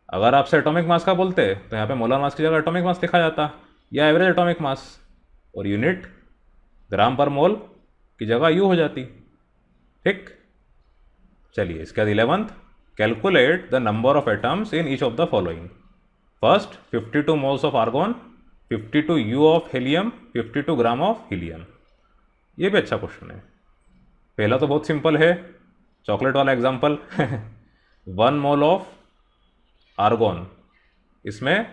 अगर आपसे एटॉमिक मास का बोलते तो यहाँ पे मोलर मास की जगह एटॉमिक मास लिखा जाता, या एवरेज एटॉमिक मास, और यूनिट ग्राम पर मोल की जगह यू हो जाती। ठीक, चलिए इसके बाद 11th, calculate the number of atoms in each of the following. First 52 moles of argon, 52 U of helium, 52 gram of helium. ये भी अच्छा क्वेश्चन है। पहला तो बहुत सिंपल है, चॉकलेट वाला एग्जाम्पल 1 मोल ऑफ आर्गॉन, इसमें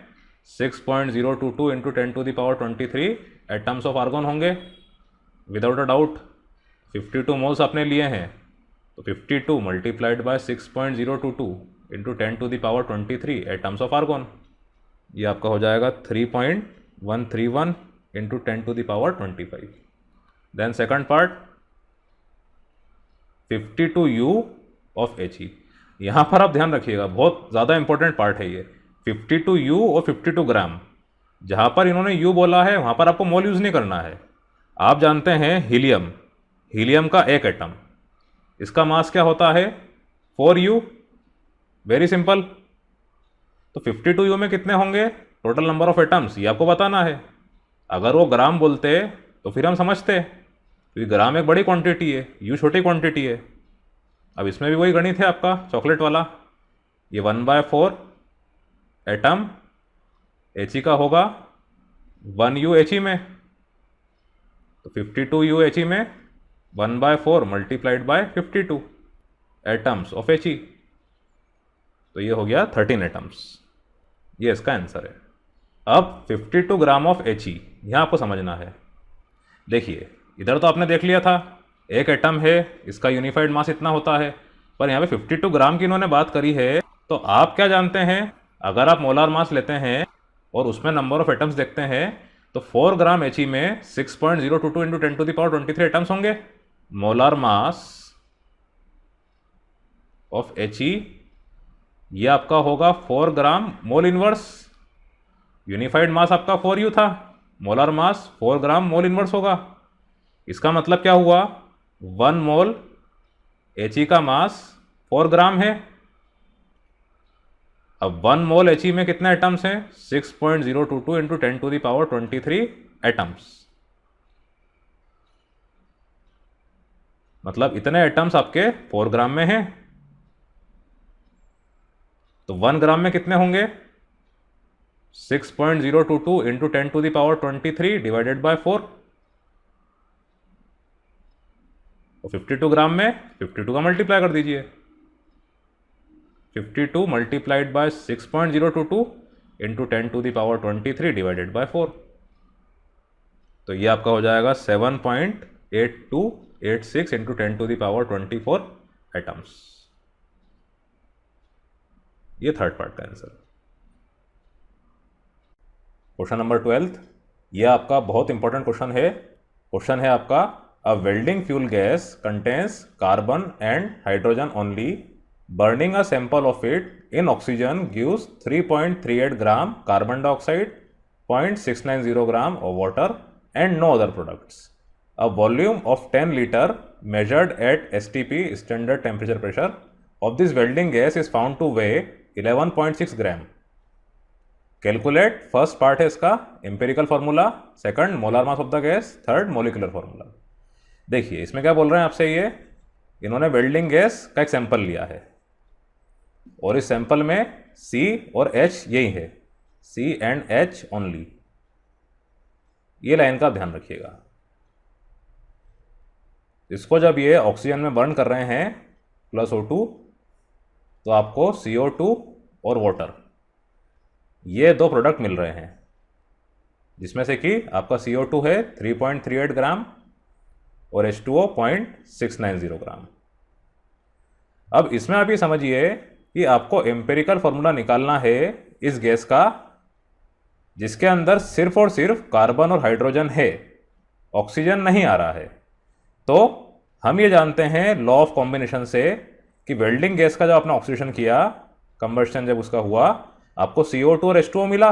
6.022 इंटू 10⁻23 एटम्स ऑफ आर्गॉन होंगे विदाउट अ डाउट। 52 मोल्स आपने लिए हैं तो 52 multiplied by 6.022 into 10⁻23 atoms of argon, ये आपका हो जाएगा 3.131 into 10⁻25। Then second part 52 U of He। यहाँ पर आप ध्यान रखिएगा, बहुत ज़्यादा इंपॉर्टेंट पार्ट है ये। 52 U और 52 ग्राम, जहाँ पर इन्होंने U बोला है वहाँ पर आपको मोल यूज़ नहीं करना है। आप जानते हैं हीलियम, हीलियम का एक एटम, इसका मास क्या होता है 4U, वेरी सिंपल। तो 52 U में कितने होंगे टोटल नंबर ऑफ एटम्स, ये आपको बताना है। अगर वो ग्राम बोलते तो फिर हम समझते, क्योंकि ग्राम एक बड़ी क्वांटिटी है, U छोटी क्वांटिटी है। अब इसमें भी वही गणित है आपका चॉकलेट वाला, ये 1/4 एटम He का होगा 1U He में, तो 52 U He में 1/4 multiplied by 52 atoms of He, तो ये हो गया 13 एटम्स। ये इसका आंसर है। अब 52 ग्राम ऑफ He यहाँ आपको समझना है। देखिए इधर तो आपने देख लिया था, एक एटम है, इसका यूनिफाइड मास इतना होता है, पर यहाँ पे 52 ग्राम की इन्होंने बात करी है। तो आप क्या जानते हैं, अगर आप मोलार मास लेते हैं और उसमें नंबर ऑफ एटम्स देखते हैं तो 4 ग्राम He में 6.022 इंटू 10⁻23 एटम्स होंगे। मोलार मास ऑफ He ये आपका होगा 4 ग्राम मोल इनवर्स। यूनिफाइड मास आपका 4U था, मोलार मास 4 ग्राम मोल इनवर्स होगा। इसका मतलब क्या हुआ, 1 मोल He का मास 4 ग्राम है। अब 1 मोल He में कितने एटम्स हैं? 6.022 इंटू 10⁻23 एटम्स। मतलब इतने एटम्स आपके 4 ग्राम में हैं। तो 1 ग्राम में कितने होंगे? 6.022 इंटू 10⁻23 डिवाइडेड बाय 4। और 52 ग्राम में 52 का मल्टीप्लाई कर दीजिए। 52 multiplied by 6.022 into 10⁻23 divided by 4। तो ये आपका हो जाएगा 7.8286 इंटू 10⁻24 एटम्स। ये थर्ड पार्ट का आंसर। क्वेश्चन नंबर 12, ये आपका बहुत इंपॉर्टेंट क्वेश्चन है। क्वेश्चन है आपका, a welding fuel gas contains carbon and hydrogen only, burning a sample of it in oxygen gives 3.38 gram carbon dioxide, 0.690 gram of water and no other products. A volume of 10 liter measured at STP standard temperature pressure of this welding gas is found to weigh 11.6 gram. Calculate, first part है इसका empirical formula, second molar mass of the gas, third molecular formula. देखिए इसमें क्या बोल रहे हैं आपसे, ये इन्होंने वेल्डिंग गैस का एक सैंपल लिया है और इस सैंपल में C और H यही है, C एंड H ओनली। ये लाइन का ध्यान रखिएगा। इसको जब ये ऑक्सीजन में बर्न कर रहे हैं प्लस O2, तो आपको CO2 और वाटर ये दो प्रोडक्ट मिल रहे हैं, जिसमें से कि आपका CO2 है 3.38 ग्राम और H2O 0.690 ग्राम। अब इसमें आप ये समझिए कि आपको एम्पेरिकल फार्मूला निकालना है इस गैस का जिसके अंदर सिर्फ और सिर्फ कार्बन और हाइड्रोजन है, ऑक्सीजन नहीं आ रहा है। तो हम ये जानते हैं लॉ ऑफ कॉम्बिनेशन से कि वेल्डिंग गैस का जब आपने ऑक्सीडेशन किया, कंबस्शन जब उसका हुआ, आपको CO2 और H2O मिला।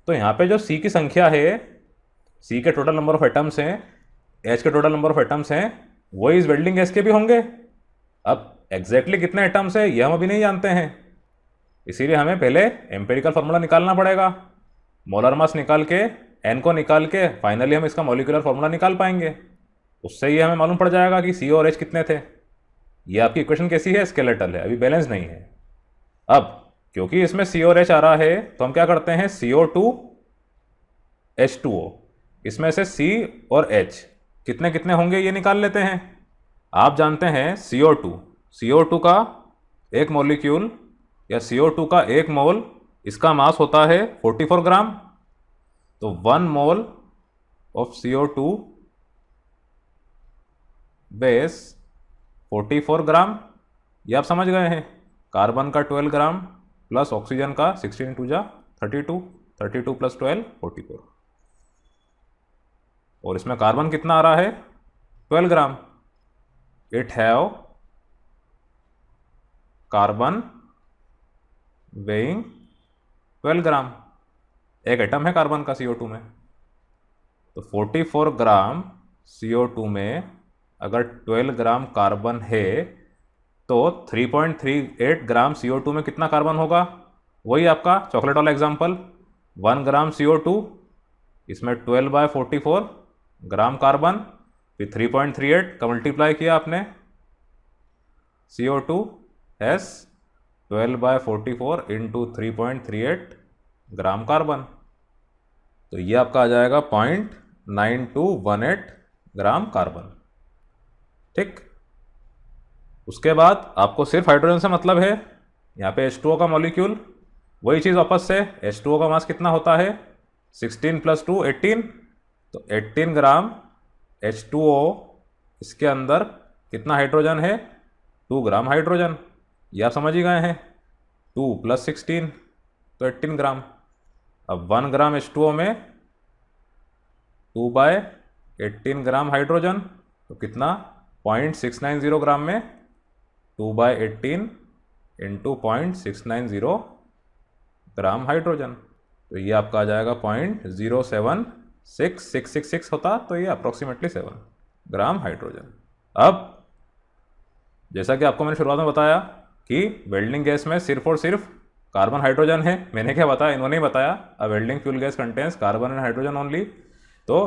तो यहाँ पे जो C की संख्या है, C के टोटल नंबर ऑफ एटम्स हैं, H के टोटल नंबर ऑफ एटम्स हैं, वही इस वेल्डिंग गैस के भी होंगे। अब एग्जैक्टली कितने एटम्स है ये हम अभी नहीं जानते हैं, इसीलिए हमें पहले एम्पेरिकल फार्मूला निकालना पड़ेगा। मोलर मास निकाल के, N को निकाल के फाइनली हम इसका मॉलिक्यूलर फार्मूला निकाल पाएंगे। उससे ही हमें मालूम पड़ जाएगा कि C और H कितने थे। ये आपकी इक्वेशन कैसी है? स्केलेटल है, अभी बैलेंस नहीं है। अब क्योंकि इसमें C और H आ रहा है तो हम क्या करते हैं, CO2 H2O, इसमें से C और H कितने कितने होंगे ये निकाल लेते हैं। आप जानते हैं CO2 का एक मॉलिक्यूल या CO2 का एक मोल, इसका मास होता है 44 ग्राम। तो 1 मोल ऑफ CO2 बेस 44 ग्राम, ये आप समझ गए हैं। कार्बन का 12 ग्राम प्लस ऑक्सीजन का 16 2 जा 32, 32 प्लस 12 44। और इसमें कार्बन कितना आ रहा है? 12 ग्राम। इट हैव कार्बन वेइंग 12 ग्राम। एक एटम है कार्बन का CO2 में। तो 44 ग्राम CO2 में अगर 12 ग्राम कार्बन है तो 3.38 ग्राम CO2 में कितना कार्बन होगा? वही आपका चॉकलेट वाला एग्जाम्पल, 1 ग्राम CO2, इसमें 12/44 ग्राम कार्बन, फिर 3.38 का मल्टीप्लाई किया आपने, CO2 has 12/44 into 3.38 gram carbon. तो ये आपका आ जाएगा 0.9218 ग्राम कार्बन। ठीक, उसके बाद आपको सिर्फ हाइड्रोजन से मतलब है। यहाँ पे H2O का मॉलिक्यूल, वही चीज़ वापस से, H2O का मास कितना होता है? 16 + 2 18। तो 18 ग्राम H2O, इसके अंदर कितना हाइड्रोजन है? 2 ग्राम हाइड्रोजन। ये आप समझ ही गए हैं, 2 + 16 तो 18 ग्राम। अब 1 ग्राम H2O में 2/18 ग्राम हाइड्रोजन, तो कितना? 0.690 ग्राम में 2/18 इंटू 0.690 ग्राम हाइड्रोजन। तो ये आपका आ जाएगा 0.076666 होता, तो ये अप्रोक्सीमेटली 7 ग्राम हाइड्रोजन। अब जैसा कि आपको मैंने शुरुआत में बताया कि वेल्डिंग गैस में सिर्फ और सिर्फ कार्बन हाइड्रोजन है। मैंने क्या बताया, इन्होंने ही बताया, a welding fuel gas contains carbon and hydrogen only. तो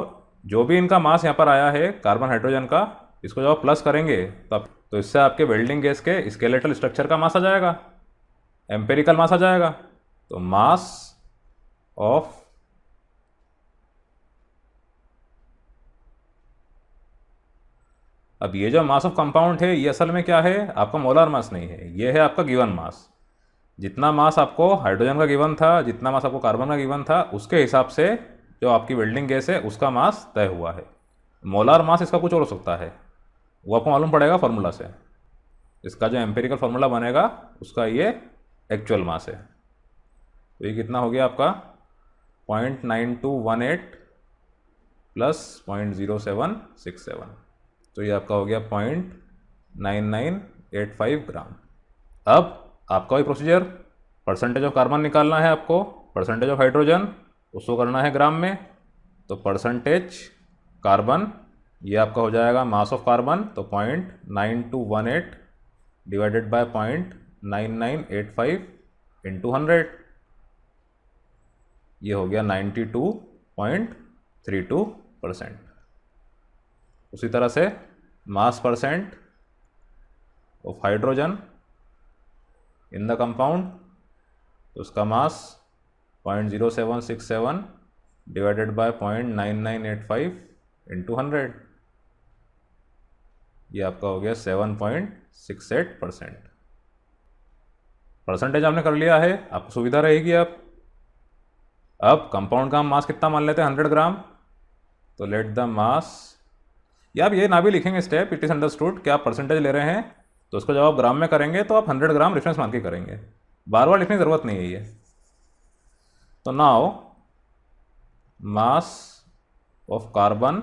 जो भी इनका मास यहाँ पर आया है कार्बन हाइड्रोजन का, इसको जब आप प्लस करेंगे तब तो इससे आपके वेल्डिंग गैस के स्केलेटल स्ट्रक्चर का मास आ जाएगा, एम्पेरिकल मास आ जाएगा। तो मास ऑफ अब ये जो मास ऑफ कंपाउंड है ये असल में क्या है, आपका मोलार मास नहीं है, ये है आपका गिवन मास। जितना मास आपको हाइड्रोजन का गिवन था, जितना मास आपको कार्बन का गिवन था, उसके हिसाब से जो आपकी वेल्डिंग गैस है उसका मास तय हुआ है। मोलार मास इसका कुछ और हो सकता है, वो आपको मालूम पड़ेगा फार्मूला से। इसका जो एम्पेरिकल फार्मूला बनेगा उसका ये एक्चुअल मास है। तो ये कितना हो गया आपका 0.9218 प्लस 0.0767, तो ये आपका हो गया 0.9985 ग्राम। अब आपका भी प्रोसीजर, परसेंटेज ऑफ कार्बन निकालना है आपको, परसेंटेज ऑफ हाइड्रोजन उसको करना है ग्राम में। तो परसेंटेज कार्बन ये आपका हो जाएगा मास ऑफ कार्बन, तो 0.9218 डिवाइडेड बाय 0.9985 इंटू 100, ये हो गया 92.32%। उसी तरह से मास percent of hydrogen in the compound, तो उसका मास 0.0767 डिवाइडेड बाय 0.9985 इंटू 100, ये आपका हो गया 7.68%। परसेंटेज आपने कर लिया है, आपको सुविधा रहेगी। अब कंपाउंड का हम मास कितना मान लेते हैं, 100 ग्राम। तो लेट द मास, या आप ये ना भी लिखेंगे स्टेप, इट इज़ अंडरस्टूड कि आप परसेंटेज ले रहे हैं, तो उसको जब आप ग्राम में करेंगे तो आप 100 ग्राम रेफरेंस मान के करेंगे, बार बार लिखने की ज़रूरत नहीं है ये। तो now mass of carbon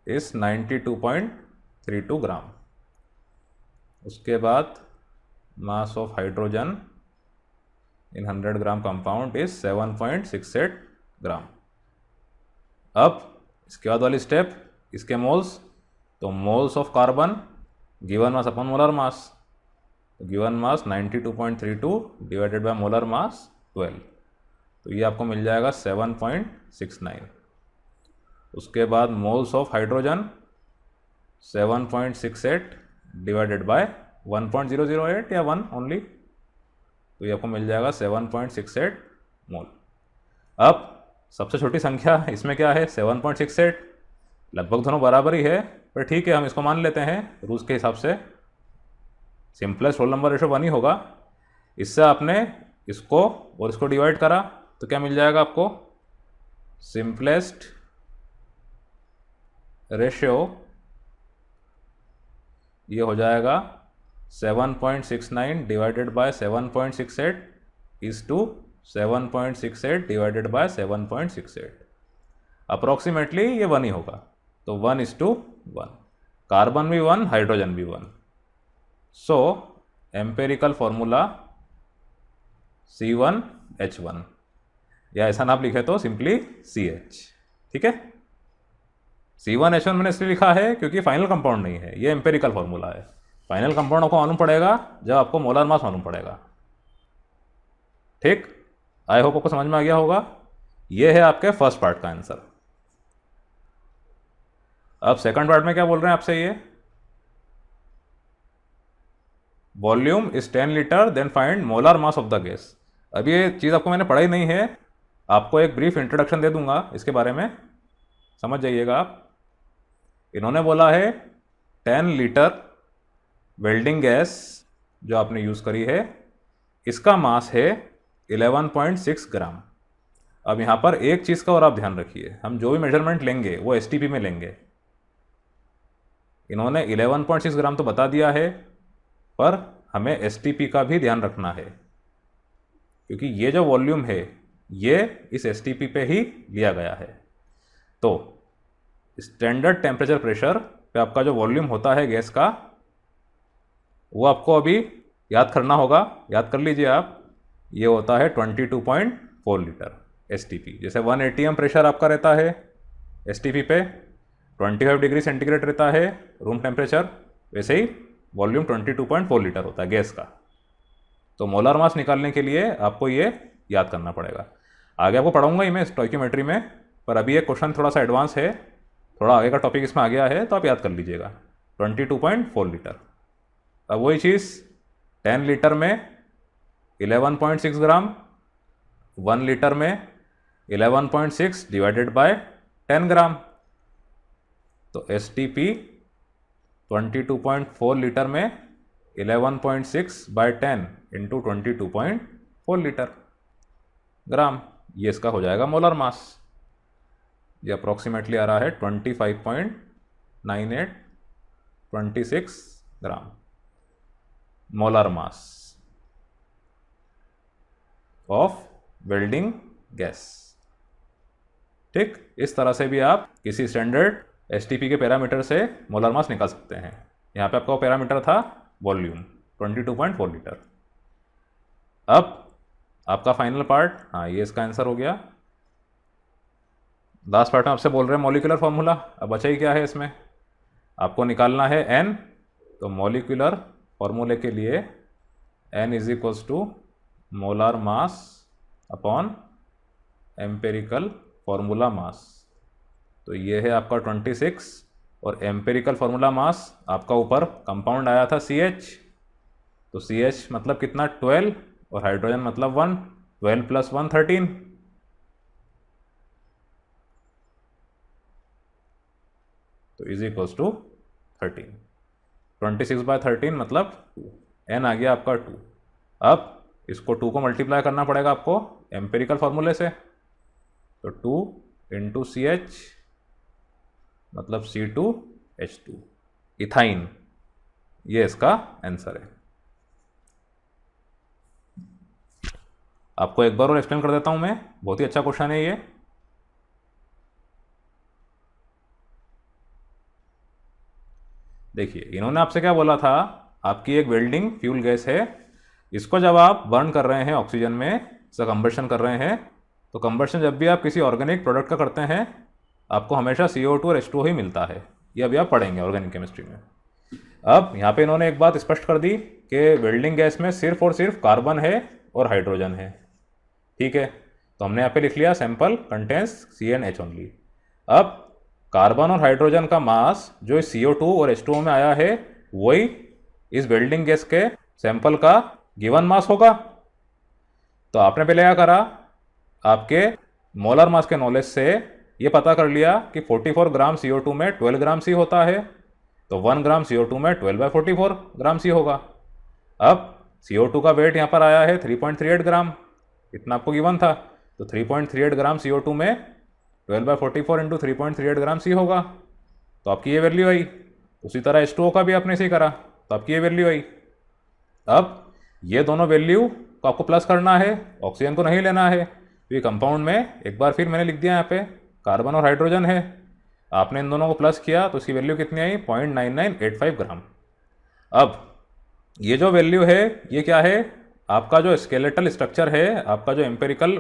is 92.32 ग्राम। उसके बाद mass of hydrogen in 100 gram compound is 7.68 ग्राम। अब इसके बाद वाली स्टेप, इसके मोल्स, तो moles of carbon given mass upon molar mass, given mass 92.32 divided by molar mass 12, तो ये आपको मिल जाएगा 7.69। उसके बाद moles of hydrogen 7.68 divided bye 1.008 या 1 ओनली, तो ये आपको मिल जाएगा 7.68 मोल। अब सबसे छोटी संख्या इसमें क्या है, 7.68, लगभग दोनों बराबर ही है, पर ठीक है हम इसको मान लेते हैं रूल्स के हिसाब से। सिंपलेस्ट होल नंबर रेशो 1 ही होगा। इससे आपने इसको और इसको डिवाइड करा तो क्या मिल जाएगा आपको, सिंपलेस्ट रेशियो ये हो जाएगा 7.69 divided by 7.68 is to 7.68 divided by 7.68, approximately ये 1 ही होगा। तो 1:1, कार्बन भी 1, हाइड्रोजन भी 1। सो एम्पेरिकल फॉर्मूला C1H1, या ऐसा ना आप लिखे तो सिंपली CH, ठीक है। C1H1 मैंने इसलिए लिखा है क्योंकि फाइनल कंपाउंड नहीं है, ये एम्पेरिकल फॉर्मूला है। फाइनल कंपाउंड आपको मालूम पड़ेगा जब आपको मोलर मास मालूम पड़ेगा, ठीक। आई होप आपको समझ में आ गया होगा। ये है आपके फर्स्ट पार्ट का आंसर। अब सेकंड पार्ट में क्या बोल रहे हैं आपसे, ये volume is 10 litre then find molar mass of the gas. अब ये चीज़ आपको मैंने पढ़ाई नहीं है, आपको एक ब्रीफ इंट्रोडक्शन दे दूंगा इसके बारे में, समझ जाइएगा आप। इन्होंने बोला है 10 लीटर वेल्डिंग गैस जो आपने यूज़ करी है, इसका मास है 11.6 ग्राम। अब यहाँ पर एक चीज़ का और आप ध्यान रखिए, हम जो भी मेजरमेंट लेंगे वो STP में लेंगे। इन्होंने 11.6 ग्राम तो बता दिया है, पर हमें STP का भी ध्यान रखना है, क्योंकि ये जो वॉल्यूम है ये इस STP पे ही लिया गया है। तो स्टैंडर्ड टेम्परेचर प्रेशर पे आपका जो वॉल्यूम होता है गैस का, वो आपको अभी याद करना होगा, याद कर लीजिए आप। ये होता है 22.4 लीटर STP। जैसे 1 atm प्रेशर आपका रहता है STP पे, 25 डिग्री सेंटीग्रेड रहता है रूम टेम्परेचर, वैसे ही वॉल्यूम 22.4 लीटर होता है गैस का। तो मोलर मास निकालने के लिए आपको ये याद करना पड़ेगा। आगे आपको पढ़ाऊंगा ही मैं स्टोइकियोमेट्री में, पर अभी ये क्वेश्चन थोड़ा सा एडवांस है, थोड़ा आगे का टॉपिक इसमें आ गया है, तो आप याद कर लीजिएगा 22.4 लीटर। अब वही चीज़ 10 लीटर में 11.6 ग्राम, 1 लीटर में 11.6 डिवाइडेड बाय 10 ग्राम। तो एस टी पी 22.4 लीटर में 11.6 बाय 10 इंटू 22.4 लीटर ग्राम, ये इसका हो जाएगा मोलर मास। ये अप्रॉक्सीमेटली आ रहा है 25.9826 ग्राम molar mass of welding gas. ठीक, इस तरह से भी आप किसी स्टैंडर्ड एसटीपी के पैरामीटर से मोलर मास निकाल सकते हैं। यहाँ पे आपका पैरामीटर था वॉल्यूम 22.4 लीटर। अब आपका फाइनल पार्ट, हाँ ये इसका आंसर हो गया। लास्ट पार्ट में आपसे बोल रहे हैं मॉलिक्यूलर फार्मूला। अब बचा ही क्या है इसमें, आपको निकालना है n। तो मॉलिक्यूलर फार्मूले के लिए n is equals to molar mass upon empirical formula mass. तो ये है आपका 26 और एम्पेरिकल फार्मूला मास आपका ऊपर कंपाउंड आया था CH। तो CH मतलब कितना 12 और हाइड्रोजन मतलब 1, 12 प्लस 1 13। तो इज इक्वल्स टू 13। 26/13 मतलब 2, n आ गया आपका 2। अब इसको 2 को मल्टीप्लाई करना पड़ेगा आपको एम्पेरिकल फार्मूले से। तो 2 इंटू CH मतलब C2H2 इथाइन, ये इसका आंसर है। आपको एक बार और एक्सप्लेन कर देता हूं मैं, बहुत ही अच्छा क्वेश्चन है ये। देखिए इन्होंने आपसे क्या बोला था, आपकी एक वेल्डिंग फ्यूल गैस है, इसको जब आप बर्न कर रहे हैं ऑक्सीजन में, इसका कंबर्शन कर रहे हैं, तो कंबर्शन जब भी आप किसी ऑर्गेनिक प्रोडक्ट का करते हैं आपको हमेशा CO2 और H2O ही मिलता है। ये अभी आप पढ़ेंगे ऑर्गेनिक केमिस्ट्री में। अब यहाँ पे इन्होंने एक बात स्पष्ट कर दी कि वेल्डिंग गैस में सिर्फ और सिर्फ कार्बन है और हाइड्रोजन है। ठीक है, तो हमने यहाँ पे लिख लिया सैंपल कंटेंस CnH ओनली। अब कार्बन और हाइड्रोजन का मास जो इस CO2 और H2O में आया है वही इस वेल्डिंग गैस के सैंपल का गिवन मास होगा। तो आपने पहले क्या करा, आपके मोलर मास के नॉलेज से ये पता कर लिया कि 44 ग्राम CO2 में 12 ग्राम C होता है, तो 1 ग्राम CO2 में 12/44 ग्राम C होगा। अब CO2 का वेट यहाँ पर आया है 3.38 ग्राम, इतना आपको गिवन था। तो 3.38 ग्राम CO2 में 12/44 इंटू 3.38 ग्राम C होगा, तो आपकी ये वैल्यू आई। उसी तरह H2O का भी आपने इसे करा, तो आपकी ये वैल्यू आई। अब ये दोनों वैल्यू को आपको प्लस करना है, ऑक्सीजन को नहीं लेना है। तो ये कंपाउंड में एक बार फिर मैंने लिख दिया यहाँ पे कार्बन और हाइड्रोजन है, आपने इन दोनों को प्लस किया तो इसकी वैल्यू कितनी आई 0.9985 ग्राम। अब ये जो वैल्यू है ये क्या है, आपका जो स्केलेटल स्ट्रक्चर है, आपका जो एम्पेरिकल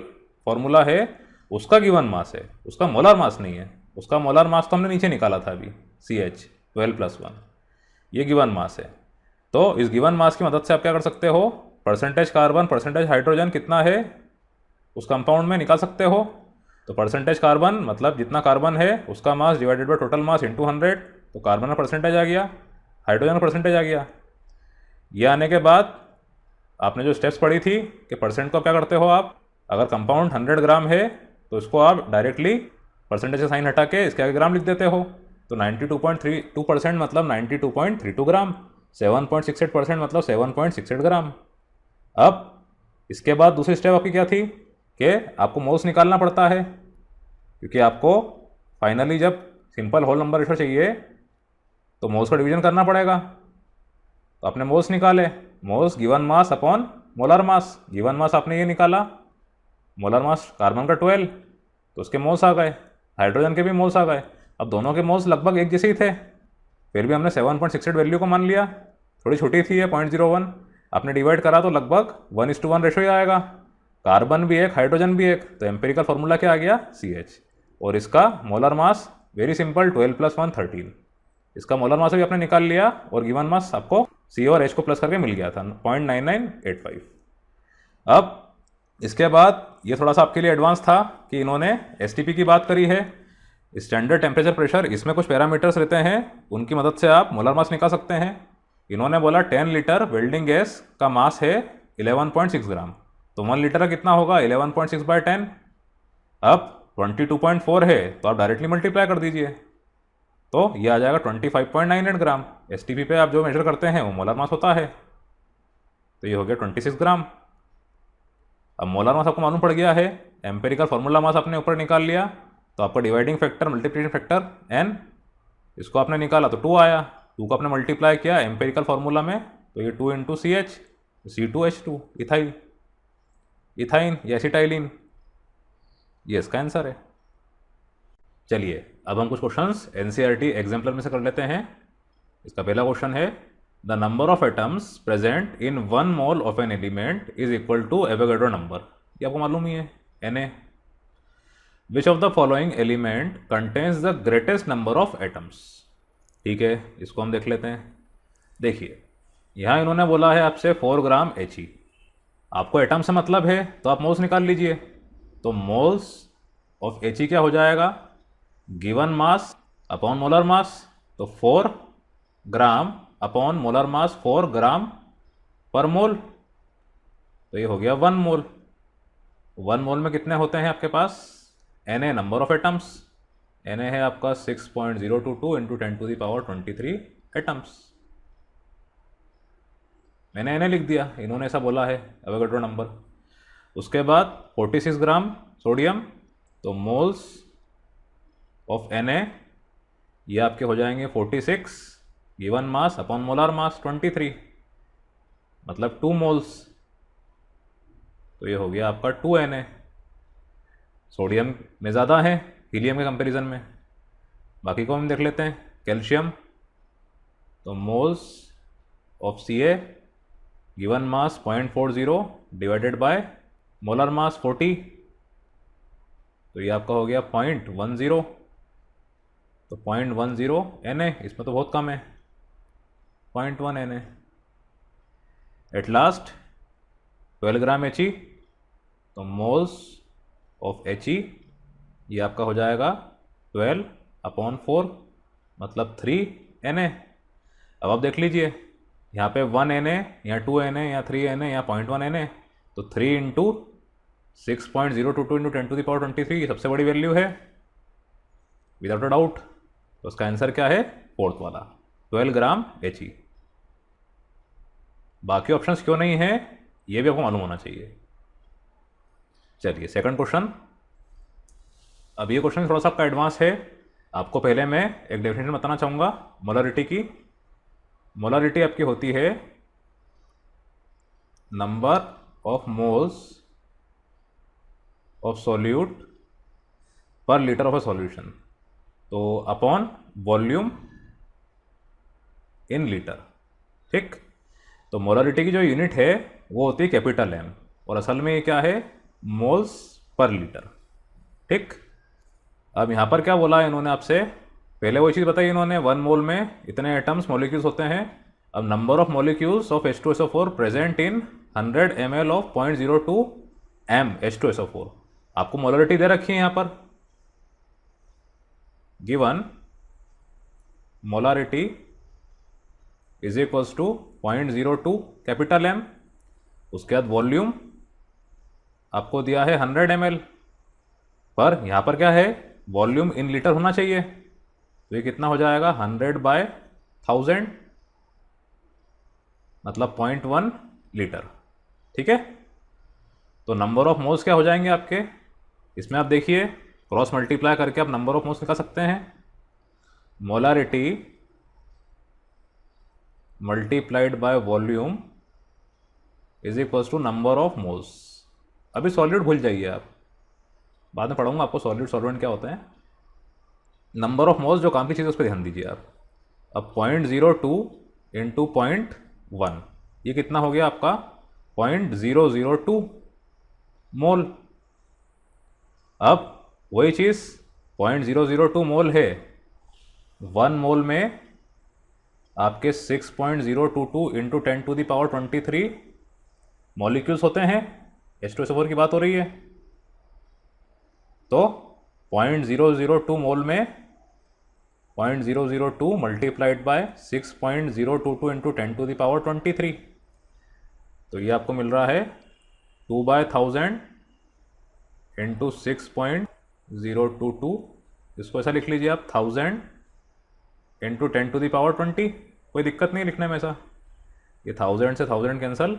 फॉर्मूला है उसका गिवन मास है, उसका मोलर मास नहीं है। उसका मोलर मास तो हमने नीचे निकाला था अभी, CH 12 + 1, ये गिवन मास है। तो इस गिवन मास की मदद से आप क्या कर सकते हो, परसेंटेज कार्बन परसेंटेज हाइड्रोजन कितना है उस कंपाउंड में निकाल सकते हो। तो परसेंटेज कार्बन मतलब जितना कार्बन है उसका mass divided by total mass into 100, तो कार्बन का परसेंटेज आ गया, हाइड्रोजन का परसेंटेज आ गया। ये आने के बाद आपने जो स्टेप्स पढ़ी थी कि परसेंट को क्या करते हो आप, अगर कंपाउंड 100 ग्राम है तो इसको आप डायरेक्टली परसेंटेज का साइन हटा के इसके आगे ग्राम लिख देते हो। तो 92.32% मतलब 92.32 ग्राम, 7.68% मतलब 7.68 ग्राम। अब इसके बाद दूसरी स्टेप आपकी क्या थी कि आपको मोल्स निकालना पड़ता है, क्योंकि आपको फाइनली जब सिंपल होल नंबर रेशो चाहिए तो मोल्स का डिवीजन करना पड़ेगा। तो आपने मोल्स निकाले, moles given mass upon molar मास। गिवन मास आपने ये निकाला, मोलर मास कार्बन का 12, तो उसके मोल्स आ गए, हाइड्रोजन के भी मोल्स आ गए। अब दोनों के मोल्स लगभग एक जैसे ही थे, फिर भी हमने 7.68 वैल्यू को मान लिया, थोड़ी छोटी थी ये 0.01, आपने डिवाइड करा तो लगभग 1:1 रेशो ही आएगा, कार्बन भी एक हाइड्रोजन भी एक। तो एम्पेरिकल फार्मूला क्या आ गया CH, और इसका मोलर मास वेरी सिंपल, 12 + 1 13। इसका मोलर मास भी आपने निकाल लिया और गिवन मास आपको सी और एच को प्लस करके मिल गया था 0.9985। अब इसके बाद ये थोड़ा सा आपके लिए एडवांस था कि इन्होंने एसटीपी की बात करी है, स्टैंडर्ड टेम्परेचर प्रेशर, इसमें कुछ पैरामीटर्स रहते हैं, उनकी मदद से आप मोलर मास निकाल सकते हैं। इन्होंने बोला 10 लीटर वेल्डिंग गैस का मास है 11.6 ग्राम, तो 1 लीटर का कितना होगा 11.6/10। अब 22.4 है तो आप डायरेक्टली मल्टीप्लाई कर दीजिए, तो ये आ जाएगा 25.98 ग्राम। एसटीपी पे आप जो मेजर करते हैं वो मोलर मास होता है, तो ये हो गया 26 ग्राम। अब मोलर मास आपको मालूम पड़ गया है, एम्पेरिकल फार्मूला मास आपने ऊपर निकाल लिया, तो आपका dividing factor multiplication factor n, इसको आपने निकाला तो 2 आया, 2 को आपने मल्टीप्लाई किया एम्पेरिकल फार्मूला में, तो ये 2 × CH, C2H2, इथाइल, इथाइन या एसिटाइलिन, ये इसका आंसर है। चलिए अब हम कुछ क्वेश्चंस एनसीईआरटी एग्जाम्पलर में से कर लेते हैं। इसका पहला क्वेश्चन है, the number of atoms present in 1 mole of an element is equal to Avogadro number. ये आपको मालूम ही है, Na। Which of the following element contains the greatest number of atoms. ठीक है, इसको हम देख लेते हैं। देखिए यहाँ इन्होंने बोला है आपसे 4 ग्राम He, आपको एटम से मतलब है तो आप मोल्स निकाल लीजिए, तो मोल्स ऑफ He क्या हो जाएगा, गिवन मास अपॉन मोलर मास, तो 4 ग्राम अपॉन मोलर मास 4 ग्राम पर मोल, तो ये हो गया 1 मोल। 1 मोल में कितने होते हैं आपके पास, Na number of atoms, Na है आपका 6.022 × 10⁻23 एटम्स। मैंने Na लिख दिया, इन्होंने ऐसा बोला है एवोगैड्रो नंबर। उसके बाद 46 ग्राम सोडियम, तो मोल्स ऑफ Na ये आपके हो जाएंगे 46 गिवन मास अपॉन मोलर मास 23, मतलब 2 मोल्स, तो ये हो गया आपका 2 Na। सोडियम में ज़्यादा है हीलियम के कंपैरिजन में। बाकी को हम देख लेते हैं, कैल्शियम, तो moles of Ca given mass 0.40 divided by molar mass 40, तो ये आपका हो गया 0.10, तो 0.10 Na, इसमें तो बहुत कम है 0.1 Na। At last 12 gram He, तो मोल्स ऑफ He ये आपका हो जाएगा 12/4, मतलब 3 Na। अब आप देख लीजिए यहाँ पे 1 Na, यहाँ 2 Na, यहाँ 3 Na, यहाँ 0.1 Na, तो 3 × 6.022 × 10⁻23 सबसे बड़ी वैल्यू है विदाउट अ डाउट, तो उसका आंसर क्या है, 4th वाला 12 ग्राम He। बाकी ऑप्शंस क्यों नहीं है ये भी आपको मालूम होना चाहिए। चलिए सेकंड क्वेश्चन। अब ये क्वेश्चन थोड़ा सा आपका एडवांस है, आपको पहले मैं एक डेफिनेशन बताना चाहूँगा मोलरिटी की। मोलरिटी आपकी होती है number of moles of solute पर लीटर ऑफ अ सॉल्यूशन, तो अपॉन वॉल्यूम इन लीटर। ठीक, तो मोलरिटी की जो यूनिट है वो होती है कैपिटल M, और असल में ये क्या है, मोल्स पर लीटर। ठीक, अब यहाँ पर क्या बोला इन्होंने आपसे, पहले वही चीज़ बताई इन्होंने, 1 मोल में इतने एटम्स मॉलिक्यूल्स होते हैं। अब number of molecules of H2SO4 present in 100 ml of 0.02 m H2SO4, आपको मोलरिटी दे रखी है यहाँ पर, given molarity is equals to 0.02 capital M, उसके बाद वॉल्यूम आपको दिया है 100 ml, पर यहाँ पर क्या है, वॉल्यूम इन लीटर होना चाहिए, तो ये कितना हो जाएगा 100/1000, मतलब 0.1 लीटर। ठीक है, तो नंबर ऑफ मोल्स क्या हो जाएंगे आपके, इसमें आप देखिए क्रॉस मल्टीप्लाई करके आप नंबर ऑफ मोल्स निकाल सकते हैं। Molarity multiplied by volume is equals to number of moles. अभी सॉल्यूट भूल जाइए आप, बाद में पढ़ाऊंगा आपको सॉल्यूट सॉल्वेंट क्या होता है। नंबर ऑफ मोल्स जो काम की चीज़ है उस पर ध्यान दीजिए आप। अब 0.02 × 0.1, ये कितना हो गया आपका 0.002 मोल। अब वही चीज़ 0.002 मोल है, 1 मोल में आपके 6.022 इंटू 10⁻23 मॉलिक्यूल्स होते हैं। H2SO4 की बात हो रही है, तो 0.002 मोल में 0.002 मल्टीप्लाइड बाय 6.022 इंटू 10⁻23, तो ये आपको मिल रहा है 2/1000 इंटू 6.022, इसको ऐसा लिख लीजिए आप 1000 इंटू 10⁻20। कोई दिक्कत नहीं लिखने में ऐसा, ये 1000 से 1000 कैंसल,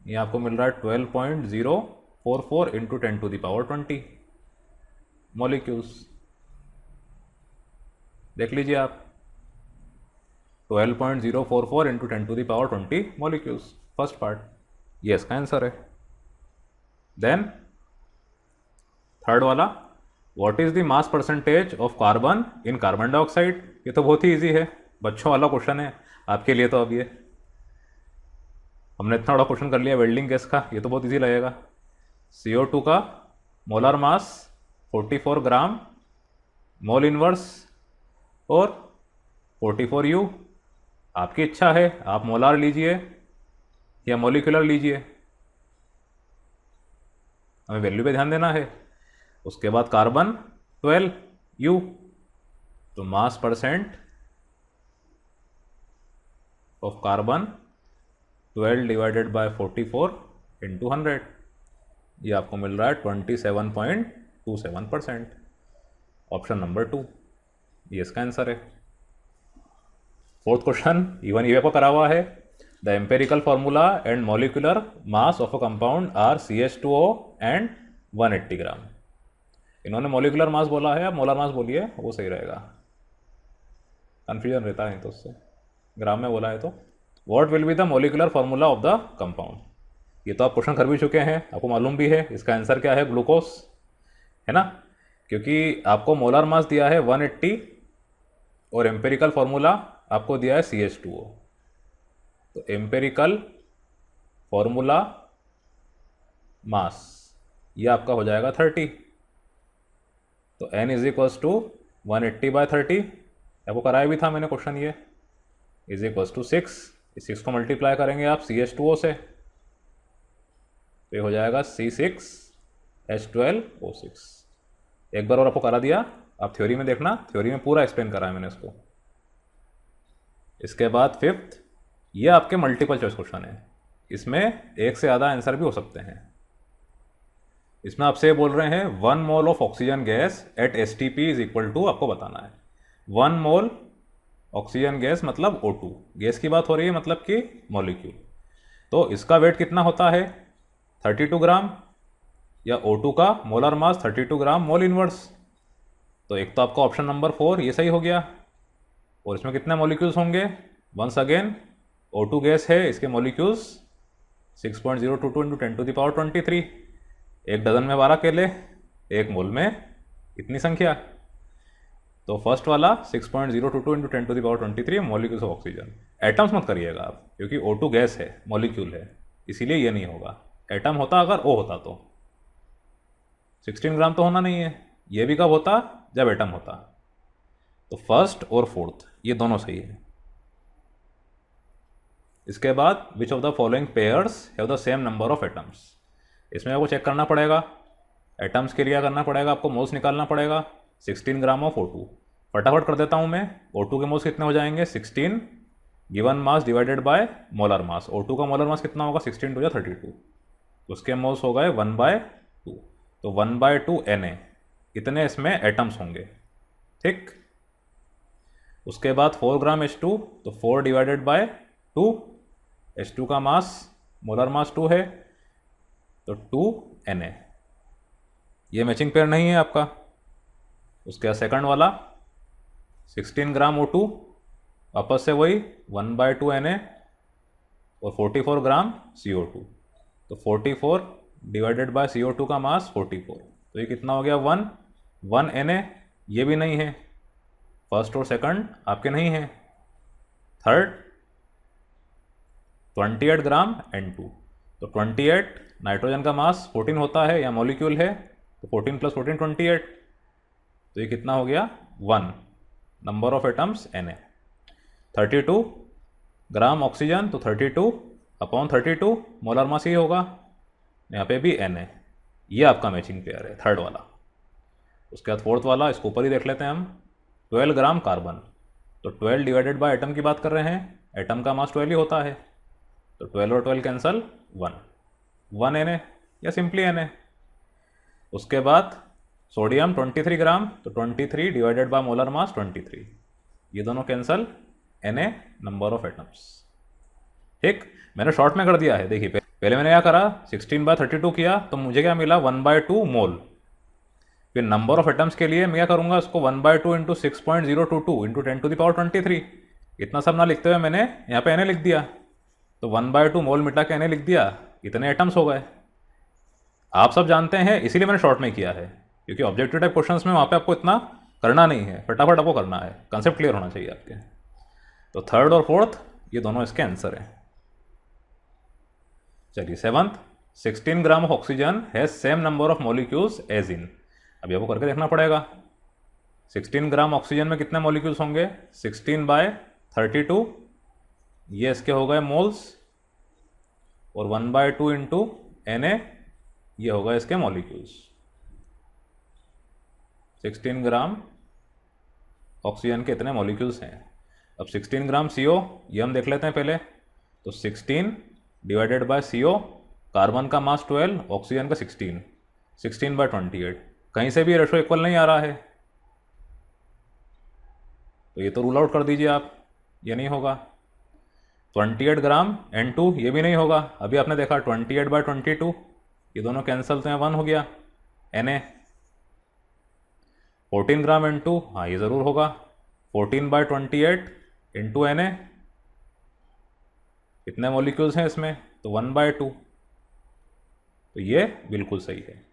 ये आपको मिल रहा है 12.044 इंटू 10⁻20 मॉलिक्यूल्स। देख लीजिए आप, 12.044 इंटू 10⁻20 मॉलिक्यूल्स, फर्स्ट पार्ट, ये इसका आंसर है। देन थर्ड वाला, what is the mass percentage of carbon in carbon dioxide. ये तो बहुत ही इजी है, बच्चों वाला क्वेश्चन है आपके लिए। तो अब ये हमने इतना बड़ा क्वेश्चन कर लिया वेल्डिंग गैस का, ये तो बहुत इजी लगेगा। CO2 का मोलर मास 44 ग्राम, मोल इनवर्स और 44U। आपकी इच्छा है, आप मोलार लीजिए या मोलिकुलर लीजिए, हमें वैल्यू पे ध्यान देना है। उसके बाद कार्बन 12U, तो मास percent of carbon 12 divided by 44 into 100, ये आपको मिल रहा है 27.27%। ऑप्शन नंबर 2 ये इसका आंसर है। फोर्थ क्वेश्चन इवन ये को करा हुआ है। The empirical formula and molecular mass of a compound are CH2O and 180 gram. इन्होंने मॉलिक्यूलर मास बोला है, अब मोलर मास बोलिए, वो सही रहेगा, कन्फ्यूजन रहता है तो उससे, ग्राम में बोला है तो। What will be the molecular formula of the compound. ये तो आप क्वेश्चन कर भी चुके हैं, आपको मालूम भी है, इसका आंसर क्या है, ग्लूकोज, है ना, क्योंकि आपको मोलर मास दिया है 180 और एम्पेरिकल फार्मूला आपको दिया है CH2O। तो एम्पेरिकल फार्मूला मास ये आपका हो जाएगा 30, तो N इज इक्वल्स टू 180/30, आपको कराया भी था मैंने क्वेश्चन, ये इज इक्वल्स टू 6, इस 6 को मल्टीप्लाई करेंगे आप CH2O से, तो ये हो जाएगा C6H12O6। एक बार और आपको करा दिया, आप थ्योरी में देखना, थ्योरी में पूरा एक्सप्लेन करा है मैंने इसको। इसके बाद फिफ्थ, ये आपके मल्टीपल चॉइस क्वेश्चन है, इसमें एक से ज़्यादा आंसर भी हो सकते हैं। इसमें आपसे ये बोल रहे हैं 1 mole of oxygen gas at STP is equal to, आपको बताना है 1 मोल ऑक्सीजन गैस मतलब O2 गैस की बात हो रही है, मतलब कि मॉलिक्यूल। तो इसका वेट कितना होता है 32 ग्राम, या O2 का मोलर मास 32 ग्राम मोल इनवर्स। तो एक तो आपका ऑप्शन नंबर 4 ये सही हो गया। और इसमें कितने मॉलिक्यूल्स होंगे, वंस अगेन O2 गैस है, इसके मॉलिक्यूल्स 6.022 इंटू 10⁻23, एक डजन में 12 केले, एक मोल में इतनी संख्या। तो फर्स्ट वाला 6.022 into 10⁻23 molecules of oxygen. Atoms मत करिएगा आप, क्योंकि O2 गैस है, मॉलिक्यूल है, इसीलिए ये नहीं होगा। एटम होता अगर O होता तो 16 ग्राम तो होना नहीं है। ये भी कब होता, जब एटम होता। तो फर्स्ट और फोर्थ ये दोनों सही है। इसके बाद विच of the following pairs have the same number of atoms. इसमें आपको चेक करना पड़ेगा, एटम्स के लिए करना पड़ेगा, आपको मोल्स निकालना पड़ेगा। 16 ग्राम ऑफ O2, फटाफट कर देता हूं मैं। O2 के मोल्स कितने हो जाएंगे, 16 given mass divided by molar mass. O2 का मोलर मास कितना होगा, 16 टू 32, उसके मोल्स हो गए 1/2, तो 1/2 Na, इतने इसमें एटम्स होंगे, ठीक। उसके बाद 4 ग्राम H2, तो 4 डिवाइडेड बाय 2, H2 का मास मोलर मास 2 है, तो 2 Na, ये मैचिंग पेयर नहीं है आपका। उसके बाद सेकंड वाला 16 ग्राम O2, वापस से वही 1/2 Na और 44 ग्राम CO2, तो 44 डिवाइडेड बाय CO2 का मास 44, तो ये कितना हो गया 1 Na, ये भी नहीं है। फर्स्ट और सेकंड आपके नहीं है। थर्ड 28 ग्राम N2, तो 28 नाइट्रोजन का मास 14 होता है या मॉलिक्यूल है, तो 14 + 14 28, तो ये कितना हो गया 1, number of atoms Na। 32 gram oxygen, तो 32 अपॉन 32 मोलर मास ही होगा, यहाँ पे भी Na। ये आपका मैचिंग पेयर है थर्ड वाला। उसके बाद फोर्थ वाला, इसको ऊपर ही देख लेते हैं हम। 12 ग्राम कार्बन, तो 12 डिवाइडेड बाय एटम की बात कर रहे हैं, एटम का मास 12 ही होता है, तो 12 और 12 कैंसल, 1 Na या सिंपली Na। उसके बाद सोडियम 23 ग्राम, तो 23 डिवाइडेड बाय मोलर मास 23, ये दोनों cancel, Na number of atoms. ठीक, मैंने शॉर्ट में कर दिया है। देखिए पहले मैंने क्या करा, 16/32 किया, तो मुझे क्या मिला 1/2 मोल। फिर नंबर ऑफ एटम्स के लिए मैं क्या करूंगा, उसको 1/2 इंटू 6.022 इंटू 10⁻23, इतना सब ना लिखते हुए मैंने यहाँ पे Na लिख दिया, तो 1/2 मोल मिटा के Na लिख दिया, इतने एटम्स हो गए। आप सब जानते हैं, इसीलिए मैंने शॉर्ट में किया है, क्योंकि ऑब्जेक्टिव टाइप क्वेश्चंस में वहाँ पे आपको इतना करना नहीं है, फटाफट आपको करना है, कंसेप्ट क्लियर होना चाहिए आपके। तो थर्ड और फोर्थ ये दोनों इसके आंसर हैं। चलिए seventh, 16 gram of oxygen has same number of molecules as in. अभी आपको करके देखना पड़ेगा। 16 ग्राम ऑक्सीजन में कितने मॉलिक्यूल्स होंगे, 16/32, ये इसके हो गए मोल्स, और 1/2 इंटू Na, ये होगा इसके मॉलिक्यूल्स। 16 ग्राम ऑक्सीजन के इतने मॉलिक्यूल्स हैं। अब 16 ग्राम CO, ये हम देख लेते हैं पहले। तो 16 डिवाइडेड बाय CO, कार्बन का मास 12, ऑक्सीजन का 16, 16/28। कहीं से भी रेशो इक्वल नहीं आ रहा है, तो ये तो रूल आउट कर दीजिए आप, ये नहीं होगा। 28 ग्राम N2, ये भी नहीं होगा। अभी आपने देखा 28/22, ये दोनों कैंसल, तो यहाँ 1 हो गया Na। 14 ग्राम N2, हाँ ये ज़रूर होगा, 14/28 इंटू Na, कितने मॉलिक्यूल्स हैं इसमें, तो 1/2, तो ये बिल्कुल सही है।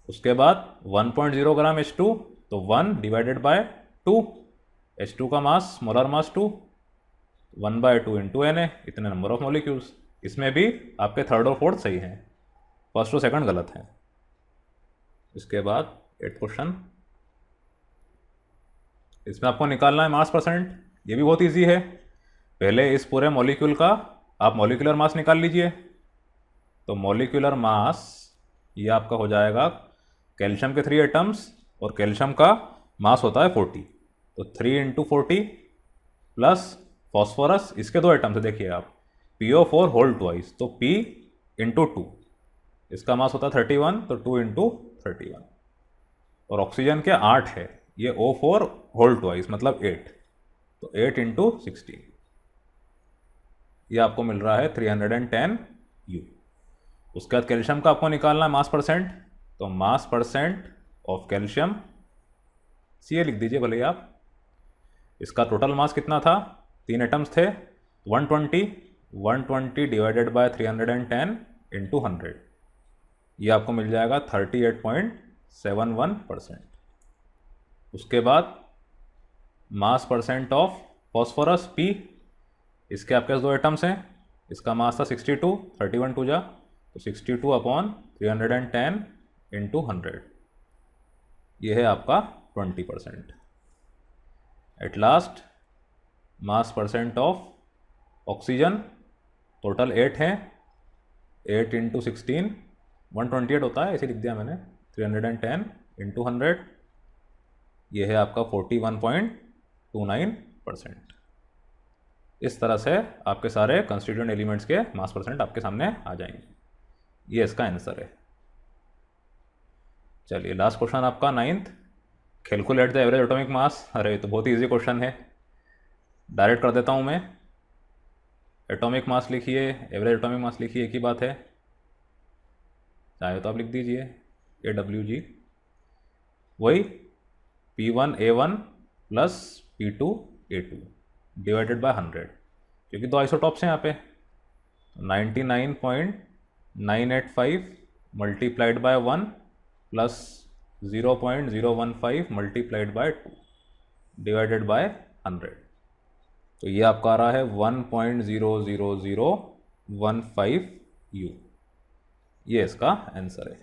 उसके बाद 1.0 ग्राम H2, तो 1 डिवाइडेड बाय 2, H2 का mass molar mass 2, 1/2 into Na, इतने नंबर ऑफ मॉलिक्यूल्स। इसमें भी आपके थर्ड और फोर्थ सही हैं, फर्स्ट और सेकंड गलत हैं। इसके बाद 8th क्वेश्चन, इसमें आपको निकालना है मास परसेंट। ये भी बहुत इजी है। पहले इस पूरे मॉलिक्यूल का आप मॉलिक्यूलर मास निकाल लीजिए। तो मॉलिक्यूलर मास ये आपका हो जाएगा, कैल्शियम के 3 एटम्स, और कैल्शियम का मास होता है 40, तो 3 इंटू 40 प्लस फॉस्फोरस, इसके 2 एटम्स है, देखिए आप, PO4 होल ट्वाइस, तो P इंटू 2, इसका मास होता है 31, तो 2 इंटू 31। और ऑक्सीजन के 8 है, ये O4 होल ट्वाइस मतलब 8, तो 8 इंटू 16, ये आपको मिल रहा है 310 U। उसके बाद कैल्शियम का आपको निकालना है मास परसेंट, तो मास परसेंट ऑफ कैल्शियम, CA लिख दीजिए भले आप। इसका टोटल मास कितना था, 3 एटम्स थे, 120 डिवाइडेड बाय 310 इंटू 100, ये आपको मिल जाएगा 38.71%। उसके बाद मास परसेंट ऑफ फॉस्फोरस P, इसके आपके पास 2 एटम्स हैं, इसका मास था 62, 31 2 जा, तो 62 अपॉन 310 इंटू 100, ये है आपका 20%। At last mass percent of oxygen, total 8 हैं, 8 इंटू 16, 128 होता है, इसे लिख दिया मैंने, 310 इंटू 100, ये है आपका 41.29%। इस तरह से आपके सारे कंस्टिट्यूएंट एलिमेंट्स के मास परसेंट आपके सामने आ जाएंगे। ये इसका आंसर है। चलिए लास्ट क्वेश्चन आपका 9th, calculate the average atomic मास। अरे तो बहुत ही ईजी क्वेश्चन है, डायरेक्ट कर देता हूँ मैं। एटॉमिक मास लिखिए, एवरेज एटॉमिक मास लिखिए, एक ही बात है, चाहे तो आप लिख दीजिए AWG, वही P1A1 plus P2A2 divided by 100, क्योंकि 2 आइसोटॉप्स हैं यहाँ पे, 99.985 multiplied by 1 plus 0.015 multiplied by 2 divided by 100, तो ये आपका आ रहा है 1.00015 U। ये इसका आंसर है।